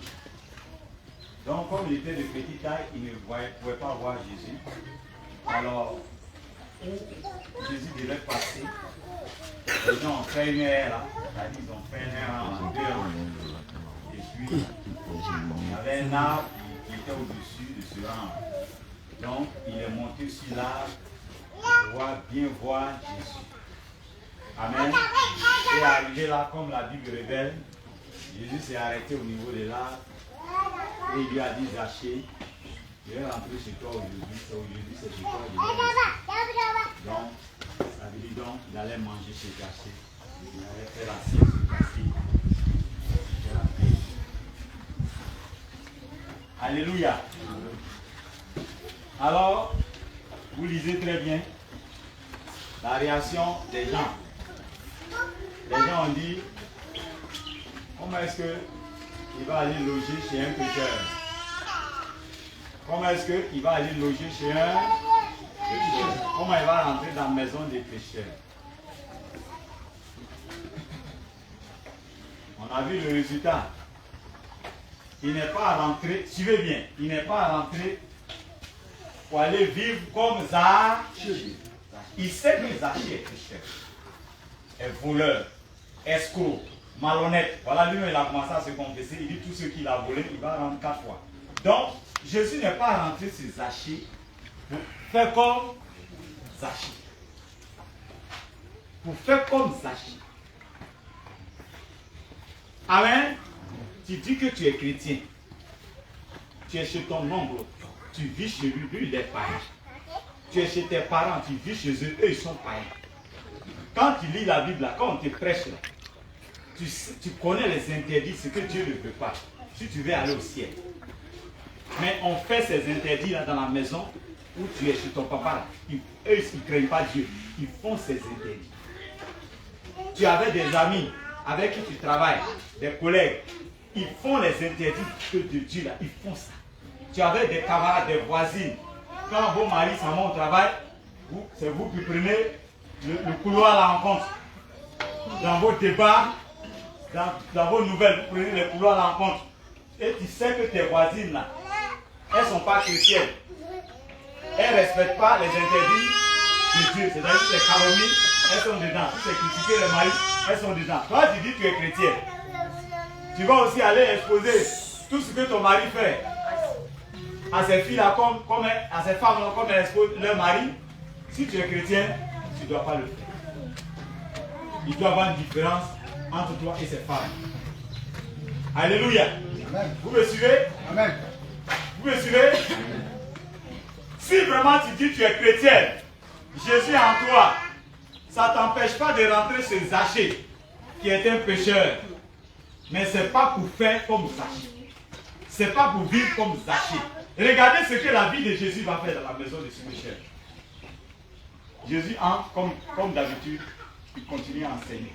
Donc, comme il était de petite taille, il ne pouvait pas voir Jésus. Alors, où Jésus devait passer, les gens ont fait une heure là, c'est-à-dire ils ont fait une heure en 2 heures. Et puis, il y avait un arbre qui était au-dessus de ce rang. Donc, il est monté sur l'arbre pour bien voir Jésus. Amen. Et arrivé là, comme la Bible révèle, Jésus s'est arrêté au niveau de l'arbre et il lui a dit, Zachée, je vais rentrer chez toi aujourd'hui, c'est chez toi. Donc, ça veut dire donc qu'il allait manger chez Zachée. Il allait faire la sieste sur Zachée. Alléluia. Alors, vous lisez très bien la réaction des gens. Les gens ont dit, comment est-ce qu'il va aller loger chez un pécheur? Comment est-ce qu'il va aller loger chez un pécheur? Comment il va rentrer dans la maison des pécheurs? On a vu le résultat. Il n'est pas rentré, suivez bien, il n'est pas rentré pour aller vivre comme Zachée. Il sait que Zachée est pécheur, est voleur, escroc, malhonnête. Voilà, lui, il a commencé à se confesser. Il dit tout ce qu'il a volé, il va rendre 4 fois. Donc, Jésus n'est pas rentré sur Zachée pour faire comme Zachée. Pour faire comme Zachée. Amen. Tu dis que tu es chrétien. Tu es chez ton oncle. Tu vis chez lui, lui il est païen. Tu es chez tes parents, tu vis chez eux, eux ils sont païens. Quand tu lis la Bible, là, quand on te prêche, là, tu connais les interdits, ce que Dieu ne veut pas. Si tu veux aller au ciel. Mais on fait ces interdits là dans la maison où tu es chez ton papa. Là. Eux, ils ne craignent pas Dieu. Ils font ces interdits. Tu avais des amis avec qui tu travailles, des collègues. Ils font les interdits de Dieu là. Ils font ça. Tu avais des camarades, des voisines. Quand vos maris s'en vont au travail, c'est vous qui prenez le couloir à la rencontre. Dans vos débats, dans vos nouvelles, vous prenez le couloir à la rencontre. Et tu sais que tes voisines là, elles ne sont pas chrétiennes. Elles ne respectent pas les interdits de Dieu. C'est-à-dire que c'est calomnie, elles sont dedans. Si c'est critiquer les maris, elles sont dedans. Toi tu dis que tu es chrétien. Tu vas aussi aller exposer tout ce que ton mari fait à ces filles-là, à ces femmes-là, comme elles exposent leur mari. Si tu es chrétien, tu ne dois pas le faire. Il doit y avoir une différence entre toi et ces femmes. Alléluia. Amen. Vous me suivez? Amen. Vous me suivez? Si vraiment tu dis que tu es chrétien, Jésus est en toi, ça ne t'empêche pas de rentrer chez Zachée, qui est un pécheur. Mais ce n'est pas pour faire comme Zachée. Ce n'est pas pour vivre comme Zachée. Regardez ce que la vie de Jésus va faire dans la maison de ce pécheur. Jésus entre, comme d'habitude, il continue à enseigner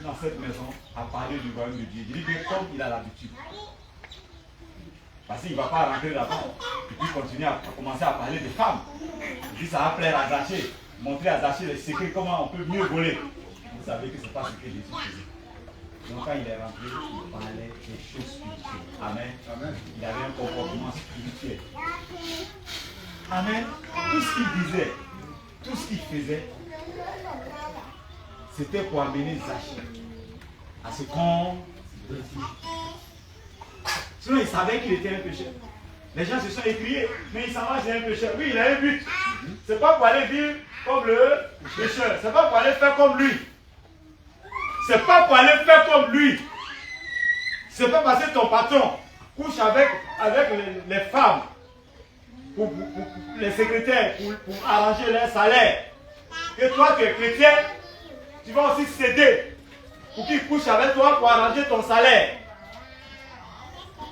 dans cette maison, à parler du royaume de Dieu. Il dit que comme il a l'habitude. Parce qu'il ne va pas rentrer là-bas. Et puis continuer à commencer à parler des femmes. Il dit ça va plaire à Zachée. Montrer à Zachée les secrets, comment on peut mieux voler. Vous savez que ce n'est pas ce que Jésus faisait. Donc quand il est rentré, il parlait des choses spirituelles. Amen. Amen. Il avait un comportement spirituel. Amen. Tout ce qu'il disait, tout ce qu'il faisait, c'était pour amener Zachée à ce qu'on désire. Sinon, il savait qu'il était un pécheur. Les gens se sont écriés, mais il s'en va, j'ai un pécheur. Oui, il a un but. Ce n'est pas pour aller vivre comme le pécheur. Ce n'est pas pour aller faire comme lui. Ce n'est pas pour aller faire comme lui. Ce n'est pas parce que ton patron couche avec les femmes, pour les secrétaires, pour arranger leur salaire, que toi tu es chrétien, tu vas aussi céder pour qu'ils couchent avec toi pour arranger ton salaire.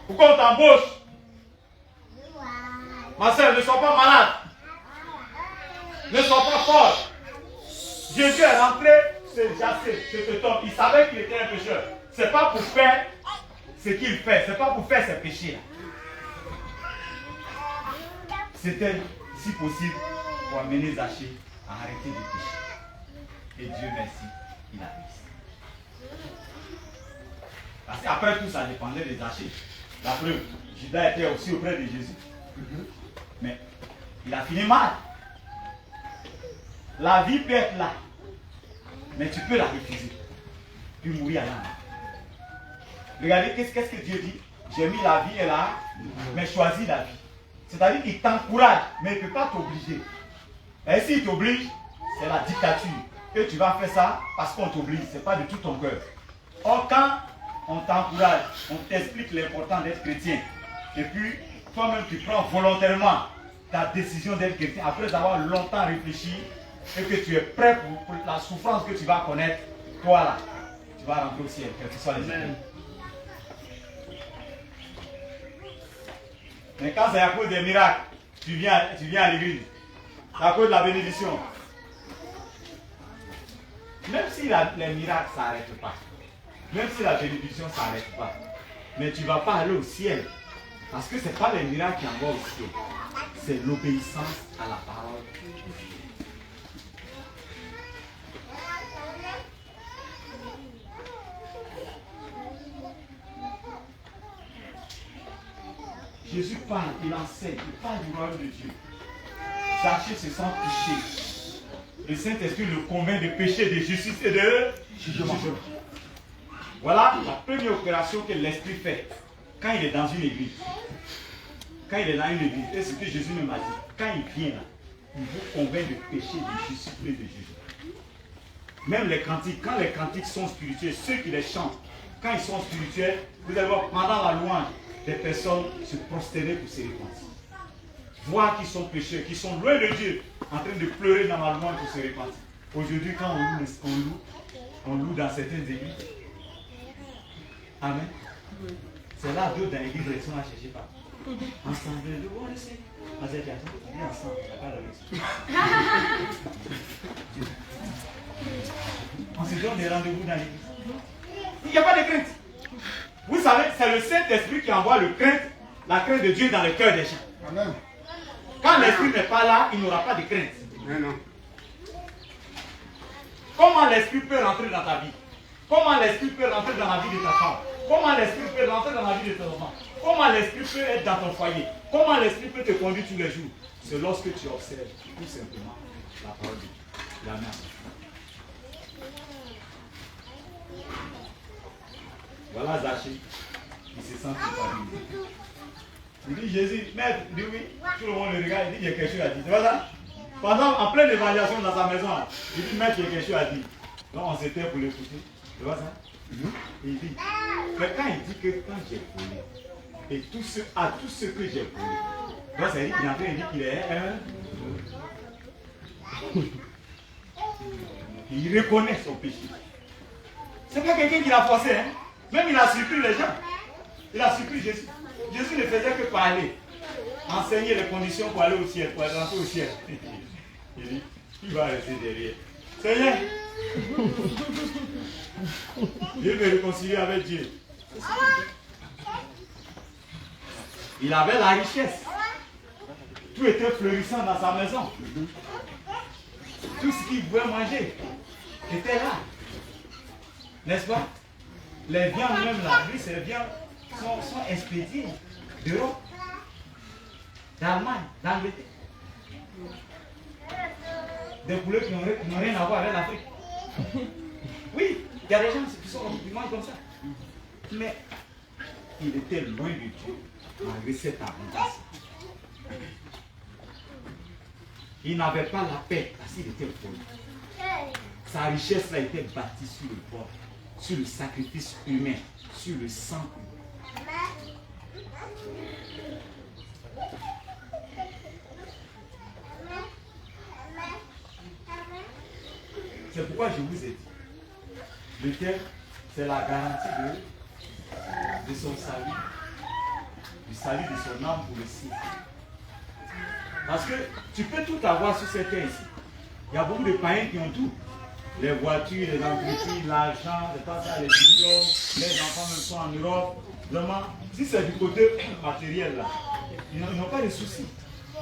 Pour qu'on t'embauche. Ma soeur, ne sois pas malade. Ne sois pas folle. Jésus est rentré, c'est Zachée, c'est cet homme. Il savait qu'il était un pécheur. Ce n'est pas pour faire ce qu'il fait. Ce n'est pas pour faire ses péchés. C'était, si possible, pour amener Zachée à arrêter de pécher. Et Dieu merci, il a réussi. Parce qu'après tout, ça dépendait des archives. La preuve, Judas était aussi auprès de Jésus. Mais il a fini mal. La vie peut être là. Mais tu peux la refuser. Puis mourir à l'âme. Regardez, qu'est-ce que Dieu dit? J'ai mis la vie et là, mais choisis la vie. C'est-à-dire qu'il t'encourage, mais il ne peut pas t'obliger. Et s'il t'oblige, c'est la dictature. Que tu vas faire ça parce qu'on t'oblige, ce n'est pas de tout ton cœur. Or, quand on t'encourage, on t'explique l'importance d'être chrétien, et puis toi-même tu prends volontairement ta décision d'être chrétien, après avoir longtemps réfléchi, et que tu es prêt pour la souffrance que tu vas connaître, toi là, tu vas rentrer au ciel, quel que soit les épreuves. Mais quand c'est à cause des miracles, tu viens à l'église. C'est à cause de la bénédiction. Même si les miracles ne s'arrêtent pas, même si la bénédiction ne s'arrête pas, mais tu ne vas pas aller au ciel. Parce que ce n'est pas les miracles qui envoient au ciel. C'est l'obéissance à la parole. Jésus parle, il enseigne, il parle du royaume de Dieu. Zaché se sent touché. Le Saint-Esprit le convainc de péché, de justice et de jugement. Voilà la première opération que l'Esprit fait quand il est dans une église. Quand il est dans une église, et ce que Jésus nous a dit, quand il vient là, il vous convainc de péché, de justice et de jugement. Même les cantiques, quand les cantiques sont spirituels, ceux qui les chantent, quand ils sont spirituels, vous allez voir pendant la louange, des personnes se prosterner pour se repentir. Voir qu'ils sont pécheurs, qu'ils sont loin de Dieu, en train de pleurer dans la louange pour se repentir. Aujourd'hui, quand on loue dans certaines églises. Amen. C'est là d'autres dans l'église, ils sont là chercher pas. Ensemble, oh, le Seigneur. On est ensemble, on se donne des rendez-vous dans l'église. Il n'y a pas de crainte. Vous savez, c'est le Saint-Esprit qui envoie la crainte de Dieu dans le cœur des gens. Amen. Quand l'Esprit n'est pas là, il n'aura pas de crainte. Non. Comment l'Esprit peut rentrer dans ta vie? Comment l'Esprit peut rentrer dans la vie de ta femme? Comment l'Esprit peut rentrer dans la vie de tes enfants? Comment l'Esprit peut être dans ton foyer? Comment l'Esprit peut te conduire tous les jours? C'est lorsque tu observes tout simplement la parole de Dieu. La main. Voilà Zaché, il se sent culpabilisé. Il dit Jésus, maître, il dit oui, tout le monde le regarde, il dit il y a quelque chose à dire. C'est pas ça? Pendant, en pleine évaluation dans sa maison, il dit maître, il y a quelque chose à dire. Donc on s'était pour l'écouter. C'est pas ça? Il dit, mais quand il dit que quand j'ai volé, et tout ce que j'ai volé, donc ça veut dire qu'il est en train de dire qu'il est il reconnaît son péché. C'est pas quelqu'un qui l'a forcé, hein? Même il a surpris les gens. Il a surpris Jésus. Jésus ne faisait que parler, enseigner les conditions pour aller au ciel, pour rentrer au ciel. Il dit, il va rester derrière. Seigneur, je vais me réconcilier avec Dieu. Il avait la richesse. Tout était florissant dans sa maison. Tout ce qu'il pouvait manger était là. N'est-ce pas? Les viandes même là, lui, ces viandes sont expédiées d'Europe, d'Allemagne, d'Angleterre. Des poulets qui n'ont rien à voir avec l'Afrique. Oui, il y a des gens qui mangent comme ça. Mais il était loin de Dieu, malgré cette abondance. Il n'avait pas la paix parce qu'il était pauvre. Sa richesse là était bâtie sur le bord, sur le sacrifice humain, sur le sang humain. C'est pourquoi je vous ai dit, le terre, c'est la garantie de son salut, du salut de son âme pour le ciel. Parce que tu peux tout avoir sur cette terre ici. Il y a beaucoup de païens qui ont tout. Les voitures, les entreprises, l'argent, les diplômes, les enfants même sont en Europe. Vraiment, si c'est du côté matériel là, ils n'ont pas de soucis.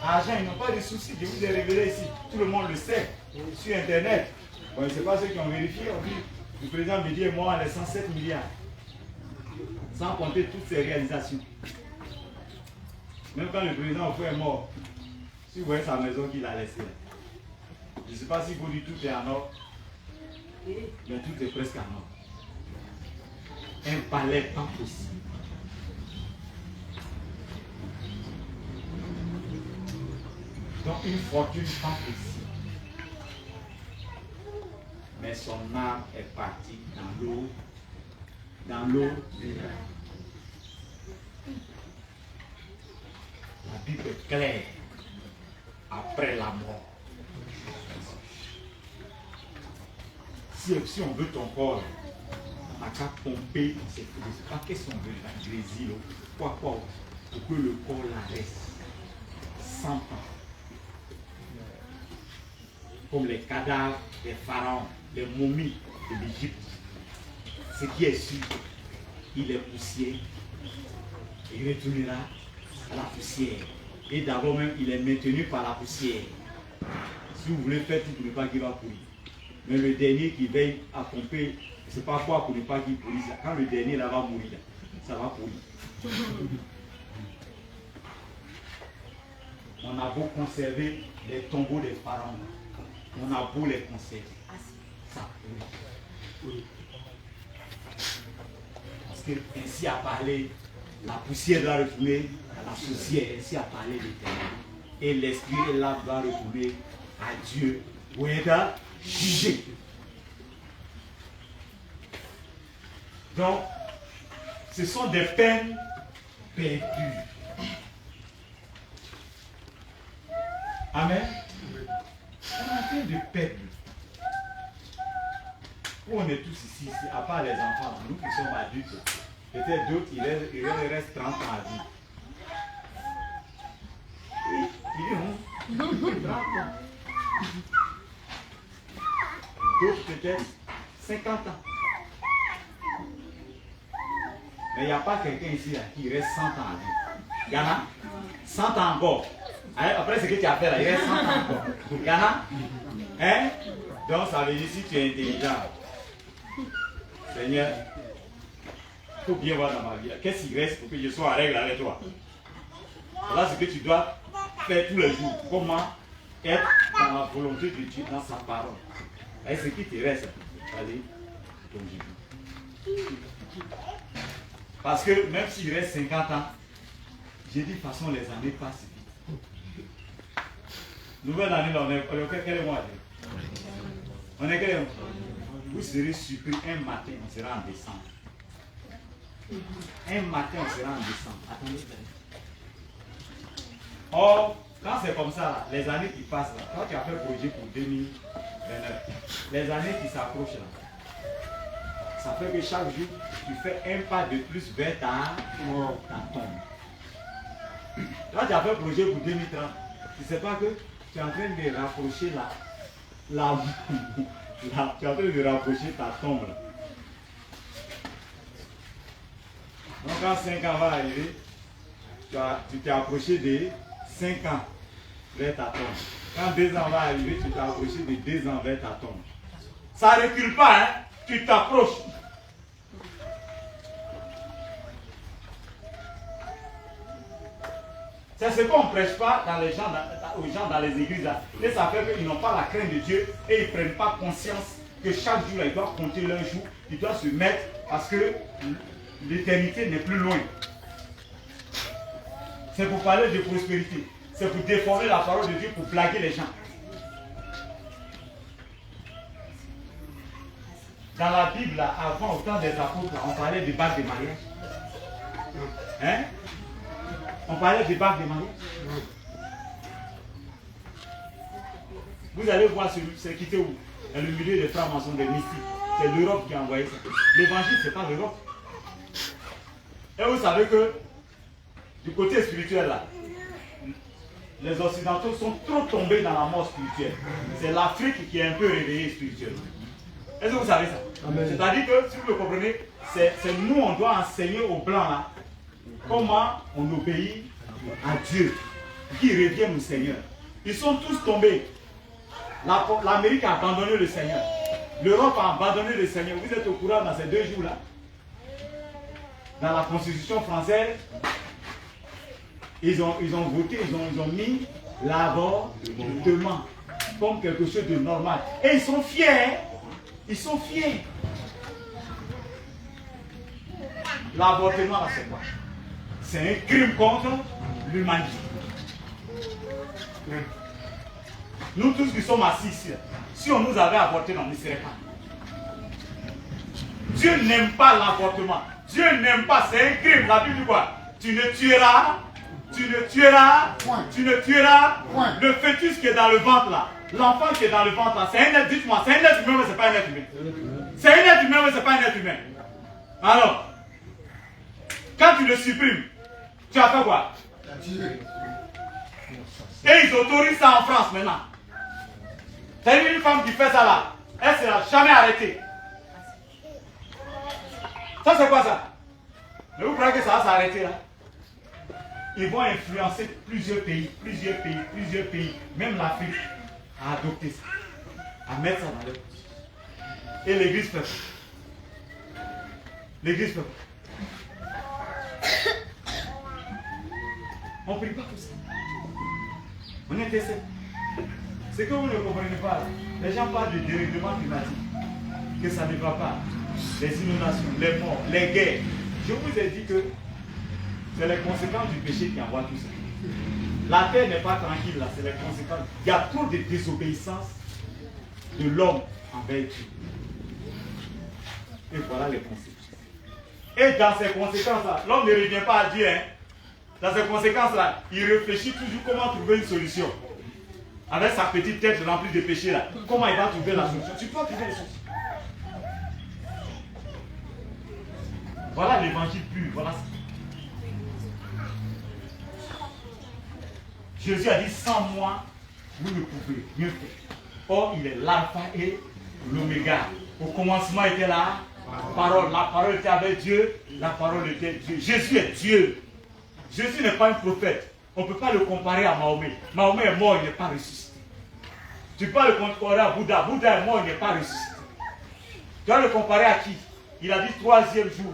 Argent, ils n'ont pas de soucis. Je vous ai révélé ici. Tout le monde le sait. Sur Internet. Bon, je ne sais pas ceux qui ont vérifié. On dit, le président me dit, moi, les 107 milliards. Sans compter toutes ses réalisations. Même quand le président est mort, si vous voyez sa maison qu'il a laissée, je ne sais pas si vous dites tout est en or, mais tout est presque en or. Un palais pas possible. Donc une fortune pas possible. Mais son âme est partie dans l'eau du rêve. La Bible est claire. Après la mort. Si on veut ton corps, on n'a qu'à pomper dans cette église. Pas qu'est-ce qu'on veut dans l'église, quoi, pour que le corps la reste 100 ans. Comme les cadavres des pharaons, les momies de l'Égypte. Ce qui est sûr, il est poussière. Il retournera à la poussière. Et d'abord même, il est maintenu par la poussière. Si vous voulez faire tout pour ne pas qu'il va pourrir. Mais le dernier qui veille à pomper, je ne sais pas quoi pour ne pas qu'il pourrisse. Quand le dernier là va mourir, ça va pourrir. On a beau conserver les tombeaux des pharaons. On a beau les conserver. Ça pourrit. Parce que ainsi a parlé, la poussière doit retourner à la poussière. Ainsi a parlé l'Éternel. Et l'esprit et l'âme doivent retourner à Dieu pour être jugé. Donc, ce sont des peines perdues. Amen. On est en train de perdre. On est tous ici, à part les enfants, nous qui sommes adultes, peut-être d'autres, il leur reste 30 ans à vivre. Il est où? 30 ans. D'autres peut-être 50 ans. Mais il n'y a pas quelqu'un ici là, qui reste 100 ans à vivre. Il y en a 100 ans encore. Après ce que tu as fait là, il reste 100 ans encore. Il y en a? Hein? Donc ça veut dire si tu es intelligent, Seigneur, il faut bien voir dans ma vie. Qu'est-ce qu'il reste pour que je sois en règle avec toi? Voilà ce que tu dois faire tous les jours. Comment être dans la volonté de Dieu, dans sa parole. Et ce qui te reste, allez, ton Dieu. Parce que même s'il reste 50 ans, j'ai dit de toute façon les années passent vite. Nouvelle année, là, on est quel mois? On est quel mois? Vous serez surpris, un matin, on sera en décembre. Un matin, on sera en décembre. Attendez. Or, quand c'est comme ça, là, les années qui passent, là, quand tu as fait le projet pour 2029, les années qui s'approchent, là, ça fait que chaque jour, tu fais un pas de plus vers ta tombe. Quand tu as fait le projet pour 2030, tu ne sais pas que tu es en train de rapprocher tu es en train de rapprocher ta tombe. Là. Donc quand 5 ans va arriver, tu t'es approché de 5 ans vers ta tombe. Quand 2 ans va arriver, tu t'es approché de 2 ans vers ta tombe. Ça ne recule pas, hein? Tu t'approches. C'est ce qu'on ne prêche pas aux gens dans les églises. Là. Et ça fait qu'ils n'ont pas la crainte de Dieu et ils ne prennent pas conscience que chaque jour, là, ils doivent compter leur jour. Ils doivent se mettre parce que l'éternité n'est plus loin. C'est pour parler de prospérité. C'est pour déformer la parole de Dieu, pour blaguer les gens. Dans la Bible, là, avant, au temps des apôtres, là, on parlait de bagues de mariage. Hein? On parlait de bagues de mariage. Vous allez voir c'est quitté où? Dans le milieu des francs-maçons, des mystiques. C'est l'Europe qui a envoyé ça. L'évangile, ce n'est pas l'Europe. Et vous savez que du côté spirituel, là, les Occidentaux sont trop tombés dans la mort spirituelle. C'est l'Afrique qui est un peu réveillée spirituellement. Est-ce que vous savez ça? C'est-à-dire que, si vous le comprenez, c'est nous, on doit enseigner aux Blancs là, comment on obéit à Dieu, qui revient au Seigneur. Ils sont tous tombés. L'Amérique a abandonné le Seigneur. L'Europe a abandonné le Seigneur. Vous êtes au courant dans ces 2 jours-là. dans la Constitution française, ils ont voté, ils ont mis l'avortement comme quelque chose de normal. Et ils sont fiers. Ils sont fiers. L'avortement, c'est quoi? C'est un crime contre l'humanité. Nous tous qui sommes assis ici, si on nous avait avorté, on ne serait pas. Dieu n'aime pas l'avortement. Dieu n'aime pas, c'est un crime. La Bible dit quoi? Tu ne tueras le fœtus qui est dans le ventre là. L'enfant qui est dans le ventre là, c'est un être, dites-moi, c'est un être humain, mais c'est pas un être humain. C'est un être humain, mais c'est pas un être humain. Alors, quand tu le supprimes, tu as fait quoi? Et ils autorisent ça en France maintenant. C'est une femme qui fait ça là. Elle ne sera jamais arrêtée. Ça c'est quoi ça? Mais vous croyez que ça va s'arrêter là? Ils vont influencer plusieurs pays, même l'Afrique, à adopter ça, à mettre ça dans leur bouche. Et l'église fait ça. L'église fait ça. On ne prie pas tout ça. On intercède. C'est que vous ne comprenez pas. Les gens parlent de dérèglement climatique, que ça ne va pas. Les inondations, les morts, les guerres. Je vous ai dit que c'est les conséquences du péché qui envoient tout ça. La terre n'est pas tranquille là, c'est les conséquences. Il y a trop de désobéissance de l'homme envers Dieu. Et voilà les conséquences. Et dans ces conséquences-là, l'homme ne revient pas à Dieu. Hein. Dans ces conséquences-là, il réfléchit toujours comment trouver une solution. Avec sa petite tête remplie de péchés là, comment il va trouver la solution? Tu peux trouver la solution. Voilà l'évangile pur, voilà ça. Jésus a dit, sans moi, vous ne pouvez rien faire. Or, il est l'alpha et l'oméga. Au commencement était la parole. La parole était avec Dieu, la parole était Dieu. Jésus est Dieu. Jésus n'est pas un prophète. On ne peut pas le comparer à Mahomet. Mahomet est mort, il n'est pas ressuscité. Tu peux le comparer à Bouddha. Bouddha est mort, il n'est pas ressuscité. Tu vas le comparer à qui? Il a dit troisième jour.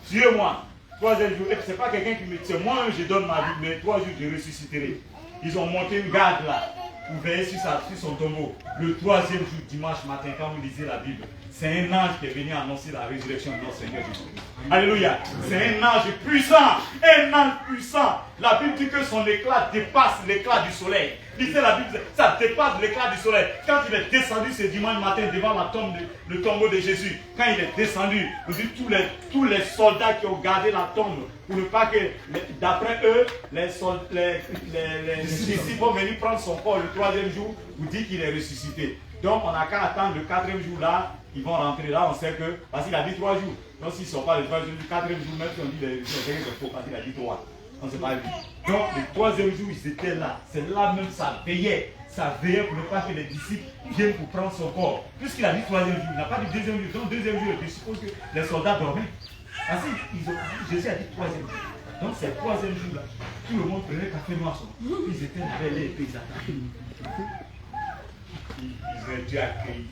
Tuez-moi. Troisième jour. Et ce n'est pas quelqu'un qui me tue. Moi, je donne ma vie, mais 3 jours, je ressusciterai. Ils ont monté une garde là, pour veiller sur son tombeau. Le 3e jour, dimanche matin, quand vous lisez la Bible, c'est un ange qui est venu annoncer la résurrection de notre Seigneur Jésus. Alléluia. C'est un ange puissant. Un ange puissant. La Bible dit que son éclat dépasse l'éclat du soleil. Lisez la Bible, ça dépasse l'éclat du soleil. Quand il est descendu ce dimanche matin devant le tombeau de Jésus, quand il est descendu, vous dites tous les soldats qui ont gardé la tombe, pour ne pas que, d'après eux, les disciples vont venir prendre son corps le 3e jour, vous dites qu'il est ressuscité. Donc on n'a qu'à attendre le 4e jour là, ils vont rentrer là, on sait que, parce qu'il a dit 3 jours. Donc s'ils ne sont pas le 3e jour, le 4e jour, même si on dit les c'est faux, parce qu'il a dit 3. On ne sait pas lui. Donc le 3e jour, ils étaient là. C'est là même ça veillait. Ça veillait pour ne pas que les disciples viennent pour prendre son corps. Puisqu'il a dit 3e jour, il n'a pas dit 2e jour. Donc 2e jour, je suppose que les soldats dormaient. Parce que Jésus a dit 3e jour. Donc c'est le 3e jour là. Tout le monde prenait café noir. Ils étaient réveillés et puis ils attendaient. Ils ont dû accueillir.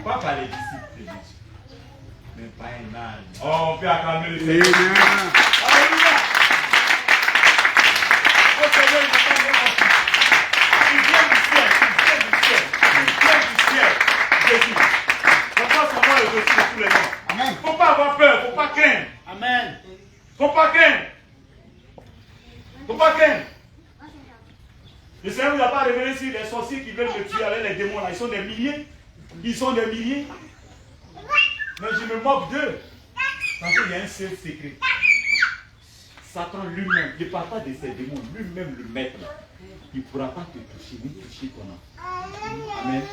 Pas par les disciples de Jésus. Mais pas un âge. Oh, on peut acclamer le Seigneur. Alléluia. Oh Seigneur, il vient du ciel. Il vient du ciel. Jésus. Pourquoi son nom est au-dessus de tous les noms? Amen. Il ne faut pas avoir peur, il ne faut pas craindre. Amen. Il ne faut pas craindre. Il ne faut pas craindre. Le Seigneur ne vous a pas révélé sur les sorciers qui veulent me tuer avec les démons là. Ils sont des milliers. Ils sont des milliers. Mais je me moque d'eux. Parce qu'il y a un seul secret. Satan lui-même, il ne parle pas de ses démons, lui-même le maître. Il ne pourra pas te toucher, ni toucher ton enfant. Amen.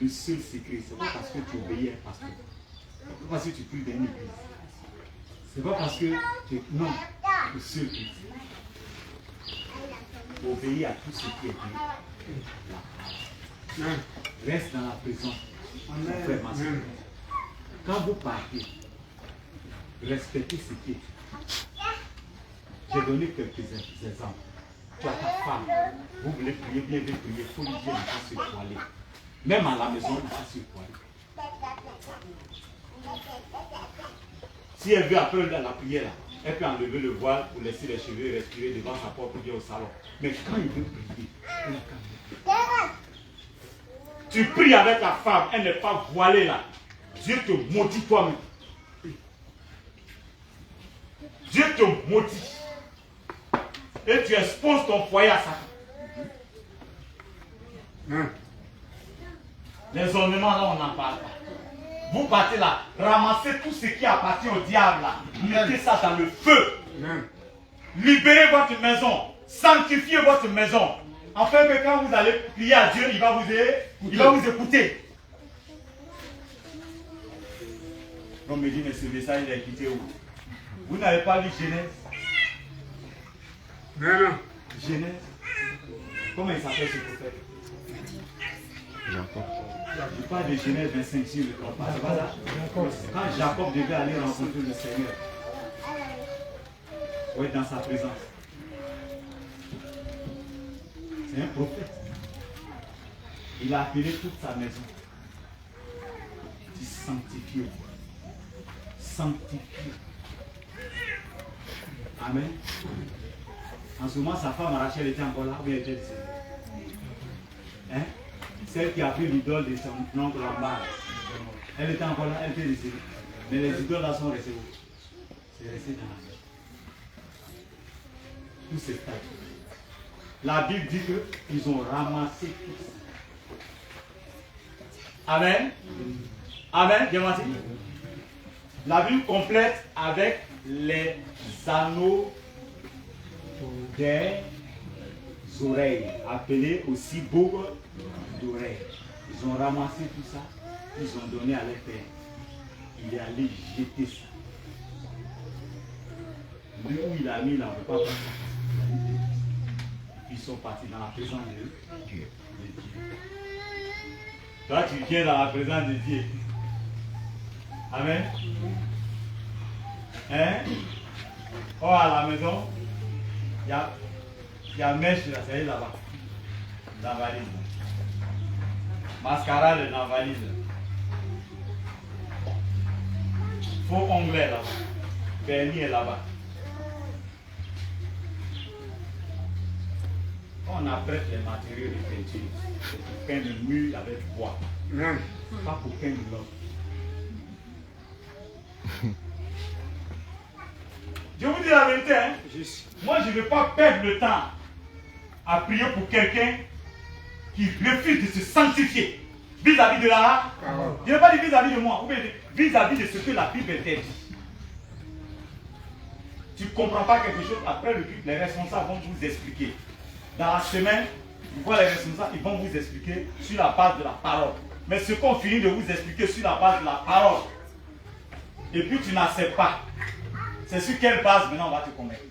Le seul secret, ce n'est pas parce que tu obéis à un pasteur. Ce n'est pas parce que tu pries dans une église. Ce n'est pas parce que tu... Non. Le seul secret. Obéir à tout ce qui est dit. Reste dans la présence. Amen. Quand vous partez, respectez ce qui est dit. J'ai donné quelques exemples. Tu as ta femme, vous voulez prier, bien prier, il faut lui dire de ne pas se poiler. Même à la maison, il ne faut pas se poiler. Si elle veut après la prière, là, elle peut enlever le voile pour laisser les cheveux respirer devant sa porte ou bien au salon. Mais quand il veut prier, tu pries avec la femme, elle n'est pas voilée là. Dieu te maudit toi-même. Dieu te maudit. Et tu exposes ton foyer à Satan. Les ornements là, on n'en parle pas. Vous partez là, ramassez tout ce qui appartient au diable là. Mettez ça dans le feu. Libérez votre maison. Sanctifiez votre maison. Afin que quand vous allez prier à Dieu, il va vous écouter. On me dit, mais ce message, il est quitté où? Vous n'avez pas lu Genèse? Non. Genèse. Comment il s'appelle ce prophète? Jacob. Je parle de Genèse 25 sur le compas. C'est pas ça? Quand Jacob devait aller rencontrer le Seigneur, pour être dans sa présence. C'est un prophète. Il a appelé toute sa maison. Il dit sanctifié. Sanctifié. Amen. En ce moment, sa femme Rachel était encore là, ou bien elle était décédée. Hein? Celle qui a pris l'idole de son oncle Lambert. Elle était encore là, elle était décédée. Mais les idoles là sont restées où? C'est resté dans la vie. Tous ces statues. La Bible dit qu'ils ont ramassé tout ça. Amen. Amen. Bien dit. La Bible complète avec les anneaux des oreilles, appelés aussi boucles d'oreilles. Ils ont ramassé tout ça, ils ont donné à leur père. Il est allé jeter ça. Lui où il a mis, là, on ne peut pas voir ça. Ils sont partis dans la présence de Dieu. Toi, tu viens dans la présence de Dieu. Amen. Hein? Oh, à la maison, il y a mèche là, c'est là-bas. Dans la valise. Mascarade dans la valise. Faux onglet là-bas. Vernis est là-bas. On apprête les matériaux de peinture. C'est pour peindre le mur avec bois. Pas pour peindre l'homme. Je vous dis la vérité, hein? Moi je ne vais pas perdre le temps à prier pour quelqu'un qui refuse de se sanctifier vis-à-vis de la... Je ne vais pas dire vis-à-vis de moi, ou bien vis-à-vis de ce que la Bible interdit. Tu ne comprends pas quelque chose, après le culte, les responsables vont vous expliquer. Dans la semaine, vous voyez les responsables, ils vont vous expliquer sur la base de la parole. Mais ce qu'on finit de vous expliquer sur la base de la parole, et puis tu n'acceptes pas, c'est sur quelle base maintenant on va te convaincre?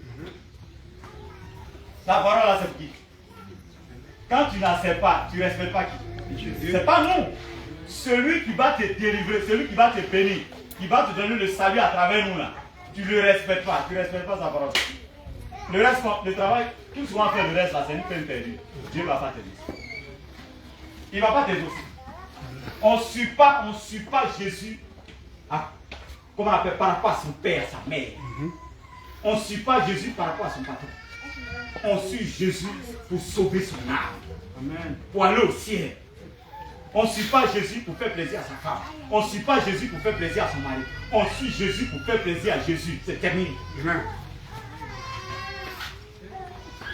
La parole là, c'est pour qui? Quand tu n'acceptes pas, tu ne respectes pas qui? C'est pas nous. Celui qui va te délivrer, celui qui va te bénir, qui va te donner le salut à travers nous là, tu ne le respectes pas, tu ne respectes pas sa parole. Le reste, le travail, tout ce qu'on fait le reste là, c'est une peine perdue. Dieu ne va pas t'aider. Il ne va pas t'aider aussi. On ne suit pas Jésus à, comment on appelle, par rapport à son père, sa mère. On ne suit pas Jésus par rapport à son patron. On suit Jésus pour sauver son âme. Amen. Pour aller au ciel. On ne suit pas Jésus pour faire plaisir à sa femme. On ne suit pas Jésus pour faire plaisir à son mari. On suit Jésus pour faire plaisir à Jésus. C'est terminé. Amen.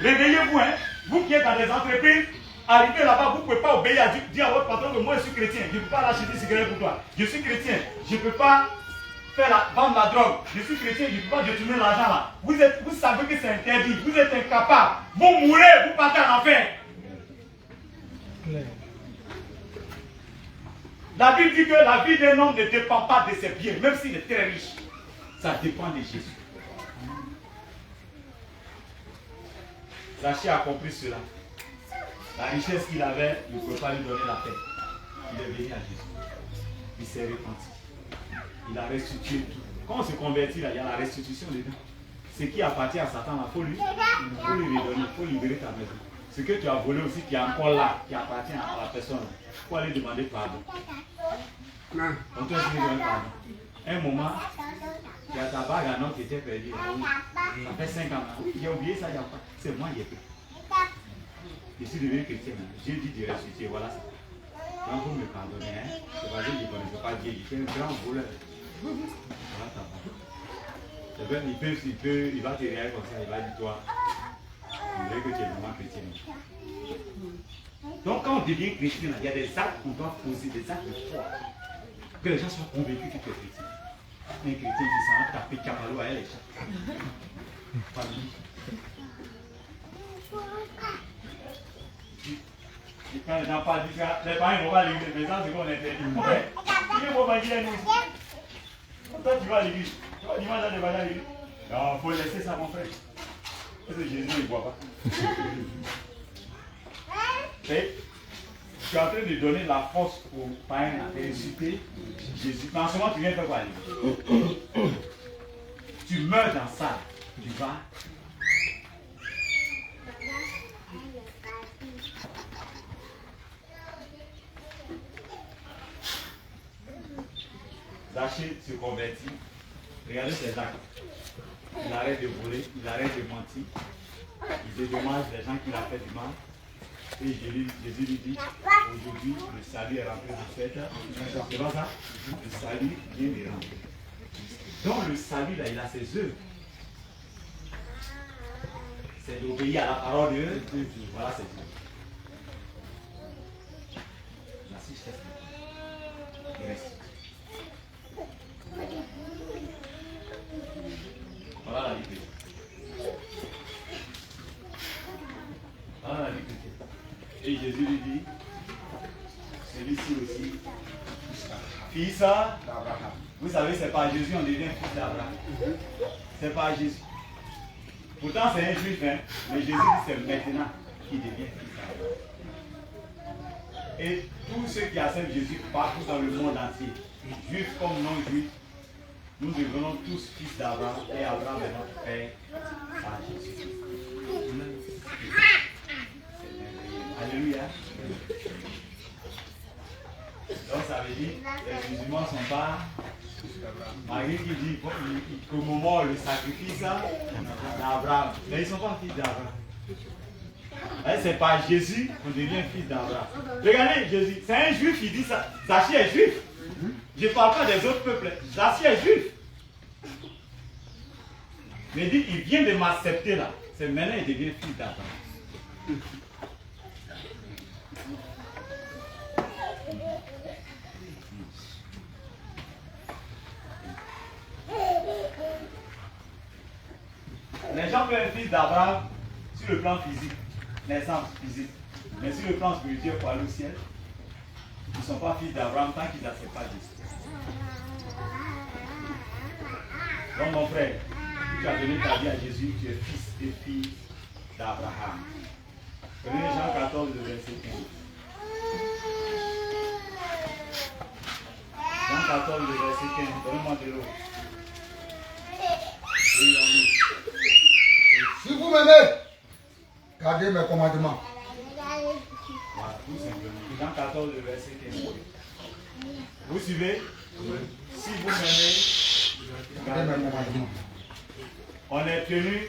Réveillez-vous, hein. Vous qui êtes dans des entreprises, arrivez là-bas, vous ne pouvez pas obéir à Dieu, dire à votre patron que moi je suis chrétien. Je ne peux pas lâcher des cigarettes pour toi. Je suis chrétien. Je ne peux pas vendre la drogue. Je suis chrétien, je ne peux pas détourner l'argent là. Vous savez que c'est interdit. Vous êtes incapable. Vous mourrez, vous partez en enfer. La Bible dit que la vie d'un homme ne dépend pas de ses biens, même s'il est très riche. Ça dépend de Jésus. Zachée a compris cela. La richesse qu'il avait, il ne pouvait pas lui donner la paix. Il est venu à Jésus. Il s'est repenti. Il a restitué tout. Quand on se convertit, là, il y a la restitution dedans. Ce qui appartient à Satan, il faut lui redonner, il faut libérer ta maison. Ce que tu as volé aussi, qui est encore là, qui appartient à la personne, il faut aller demander pardon. On te dit pardon. Un moment, Tu as ta bague à nom qui était perdue. Ça fait 5 ans. Oui, j'ai oublié ça, il n'y a pas. C'est moi qui ai pris. Je suis devenu chrétien. Dieu dit de ressusciter, voilà ça. Donc vous me pardonnez, hein. C'est parce que je ne connaissais pas Dieu. J'étais un grand voleur. Voilà ta bague. C'est vrai, il va te réagir comme ça, il va dire toi. On dirait que tu es vraiment chrétien. Donc quand on devient chrétien, il y a des actes qu'on doit poser, des actes de foi. Que les gens soient convaincus que tu es chrétien. Un chrétien qui s'en taper Capalo à elle et ça. Pas lui. Et quand les gens parlent du ça, les parents vont pas à l'église, mais ça c'est qu'on interdit. Il est bon à dire à nous. Toi tu vas à l'église. Toi dimanche tu vas à l'église. Non, il faut laisser ça mon frère. Parce que Jésus ne voit pas. Et tu es en train de donner la force aux païens à ressusciter Jésus. Mais en ce moment, tu viens faire quoi? Tu meurs dans ça. Tu vas. Zachée se convertit. Regardez ses actes. Il arrête de voler, il arrête de mentir. Il dédommage les gens qui l'ont fait du mal. Et Jésus lui dit, aujourd'hui, le salut est rentré dans cette heure. C'est pas ça? Le salut vient de rentrer. Donc le salut, là, il a ses œuvres. C'est d'obéir à la parole de Dieu. Voilà ses œuvres. J'assiste. Il reste. Voilà la vie chrétienne. Voilà la vie chrétienne. Et Jésus lui dit, celui-ci aussi, fils d'Abraham. Vous savez, c'est par Jésus on devient fils d'Abraham. C'est par Jésus. Pourtant, c'est un juif, hein, mais Jésus dit c'est maintenant qu'il devient fils d'Abraham. Et tous ceux qui acceptent Jésus partout dans le monde entier, juifs comme non-juifs, nous devenons tous fils d'Abraham et Abraham est notre père par Jésus. Alléluia. Donc ça veut dire que les musulmans ne sont pas. Malgré qu'il dit qu'au moment où le sacrifice d'Abraham, mais ils ne sont pas fils d'Abraham. C'est par Jésus qu'on devient fils d'Abraham. Regardez Jésus, c'est un juif qui dit ça. Zachée est juif. Je ne parle pas des autres peuples. Zachée est juif. Mais il dit, il vient de m'accepter là. C'est maintenant il devient fils d'Abraham. Les gens peuvent être fils d'Abraham sur le plan physique, naissance physique. Mais sur le plan spirituel, pour aller au ciel, ils ne sont pas fils d'Abraham tant qu'ils n'acceptent pas Jésus. Donc mon frère, si tu as donné ta vie à Jésus, tu es fils et fille d'Abraham. Prenez Jean 14, le verset 15. Jean 14, le verset 15. Donnez-moi de l'eau. Si vous m'aimez, gardez mes commandements. Voilà, tout simplement. Jean 14, le verset 15. Vous suivez? Oui. Si vous m'aimez, Gardez mes commandements. On est tenu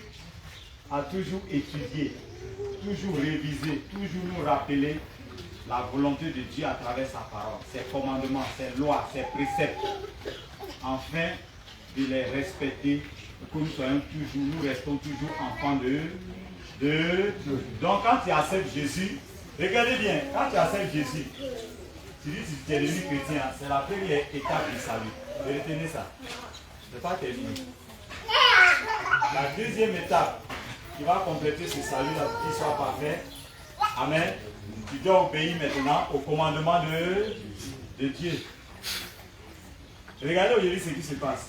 à toujours étudier, toujours réviser, toujours nous rappeler la volonté de Dieu à travers sa parole, ses commandements, ses lois, ses préceptes, afin de les respecter, que nous soyons toujours, nous restons toujours enfants de Dieu. Donc quand tu acceptes Jésus, regardez bien, quand tu acceptes Jésus, tu dis que tu es devenu chrétien, c'est la première étape du salut. Retenez ça. Ce n'est pas terminé. La deuxième étape qui va compléter ce salut-là pour qu'il soit parfait, amen, tu dois obéir maintenant au commandement de Dieu. Regardez aujourd'hui ce qui se passe.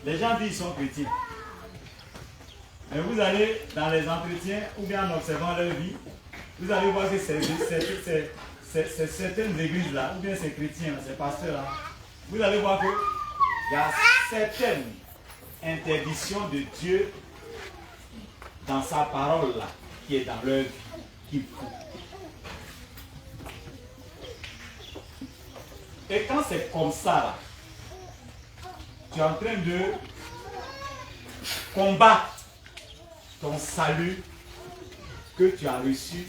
Les gens disent qu'ils sont chrétiens. Mais vous allez dans les entretiens ou bien en observant leur vie, vous allez voir que c'est certaines églises-là, ou bien ces chrétiens, ces pasteurs-là, vous allez voir qu'il y a certaines interdiction de Dieu dans sa parole là, qui est dans leur vie, qui fout. Et quand c'est comme ça là, tu es en train de combattre ton salut que tu as reçu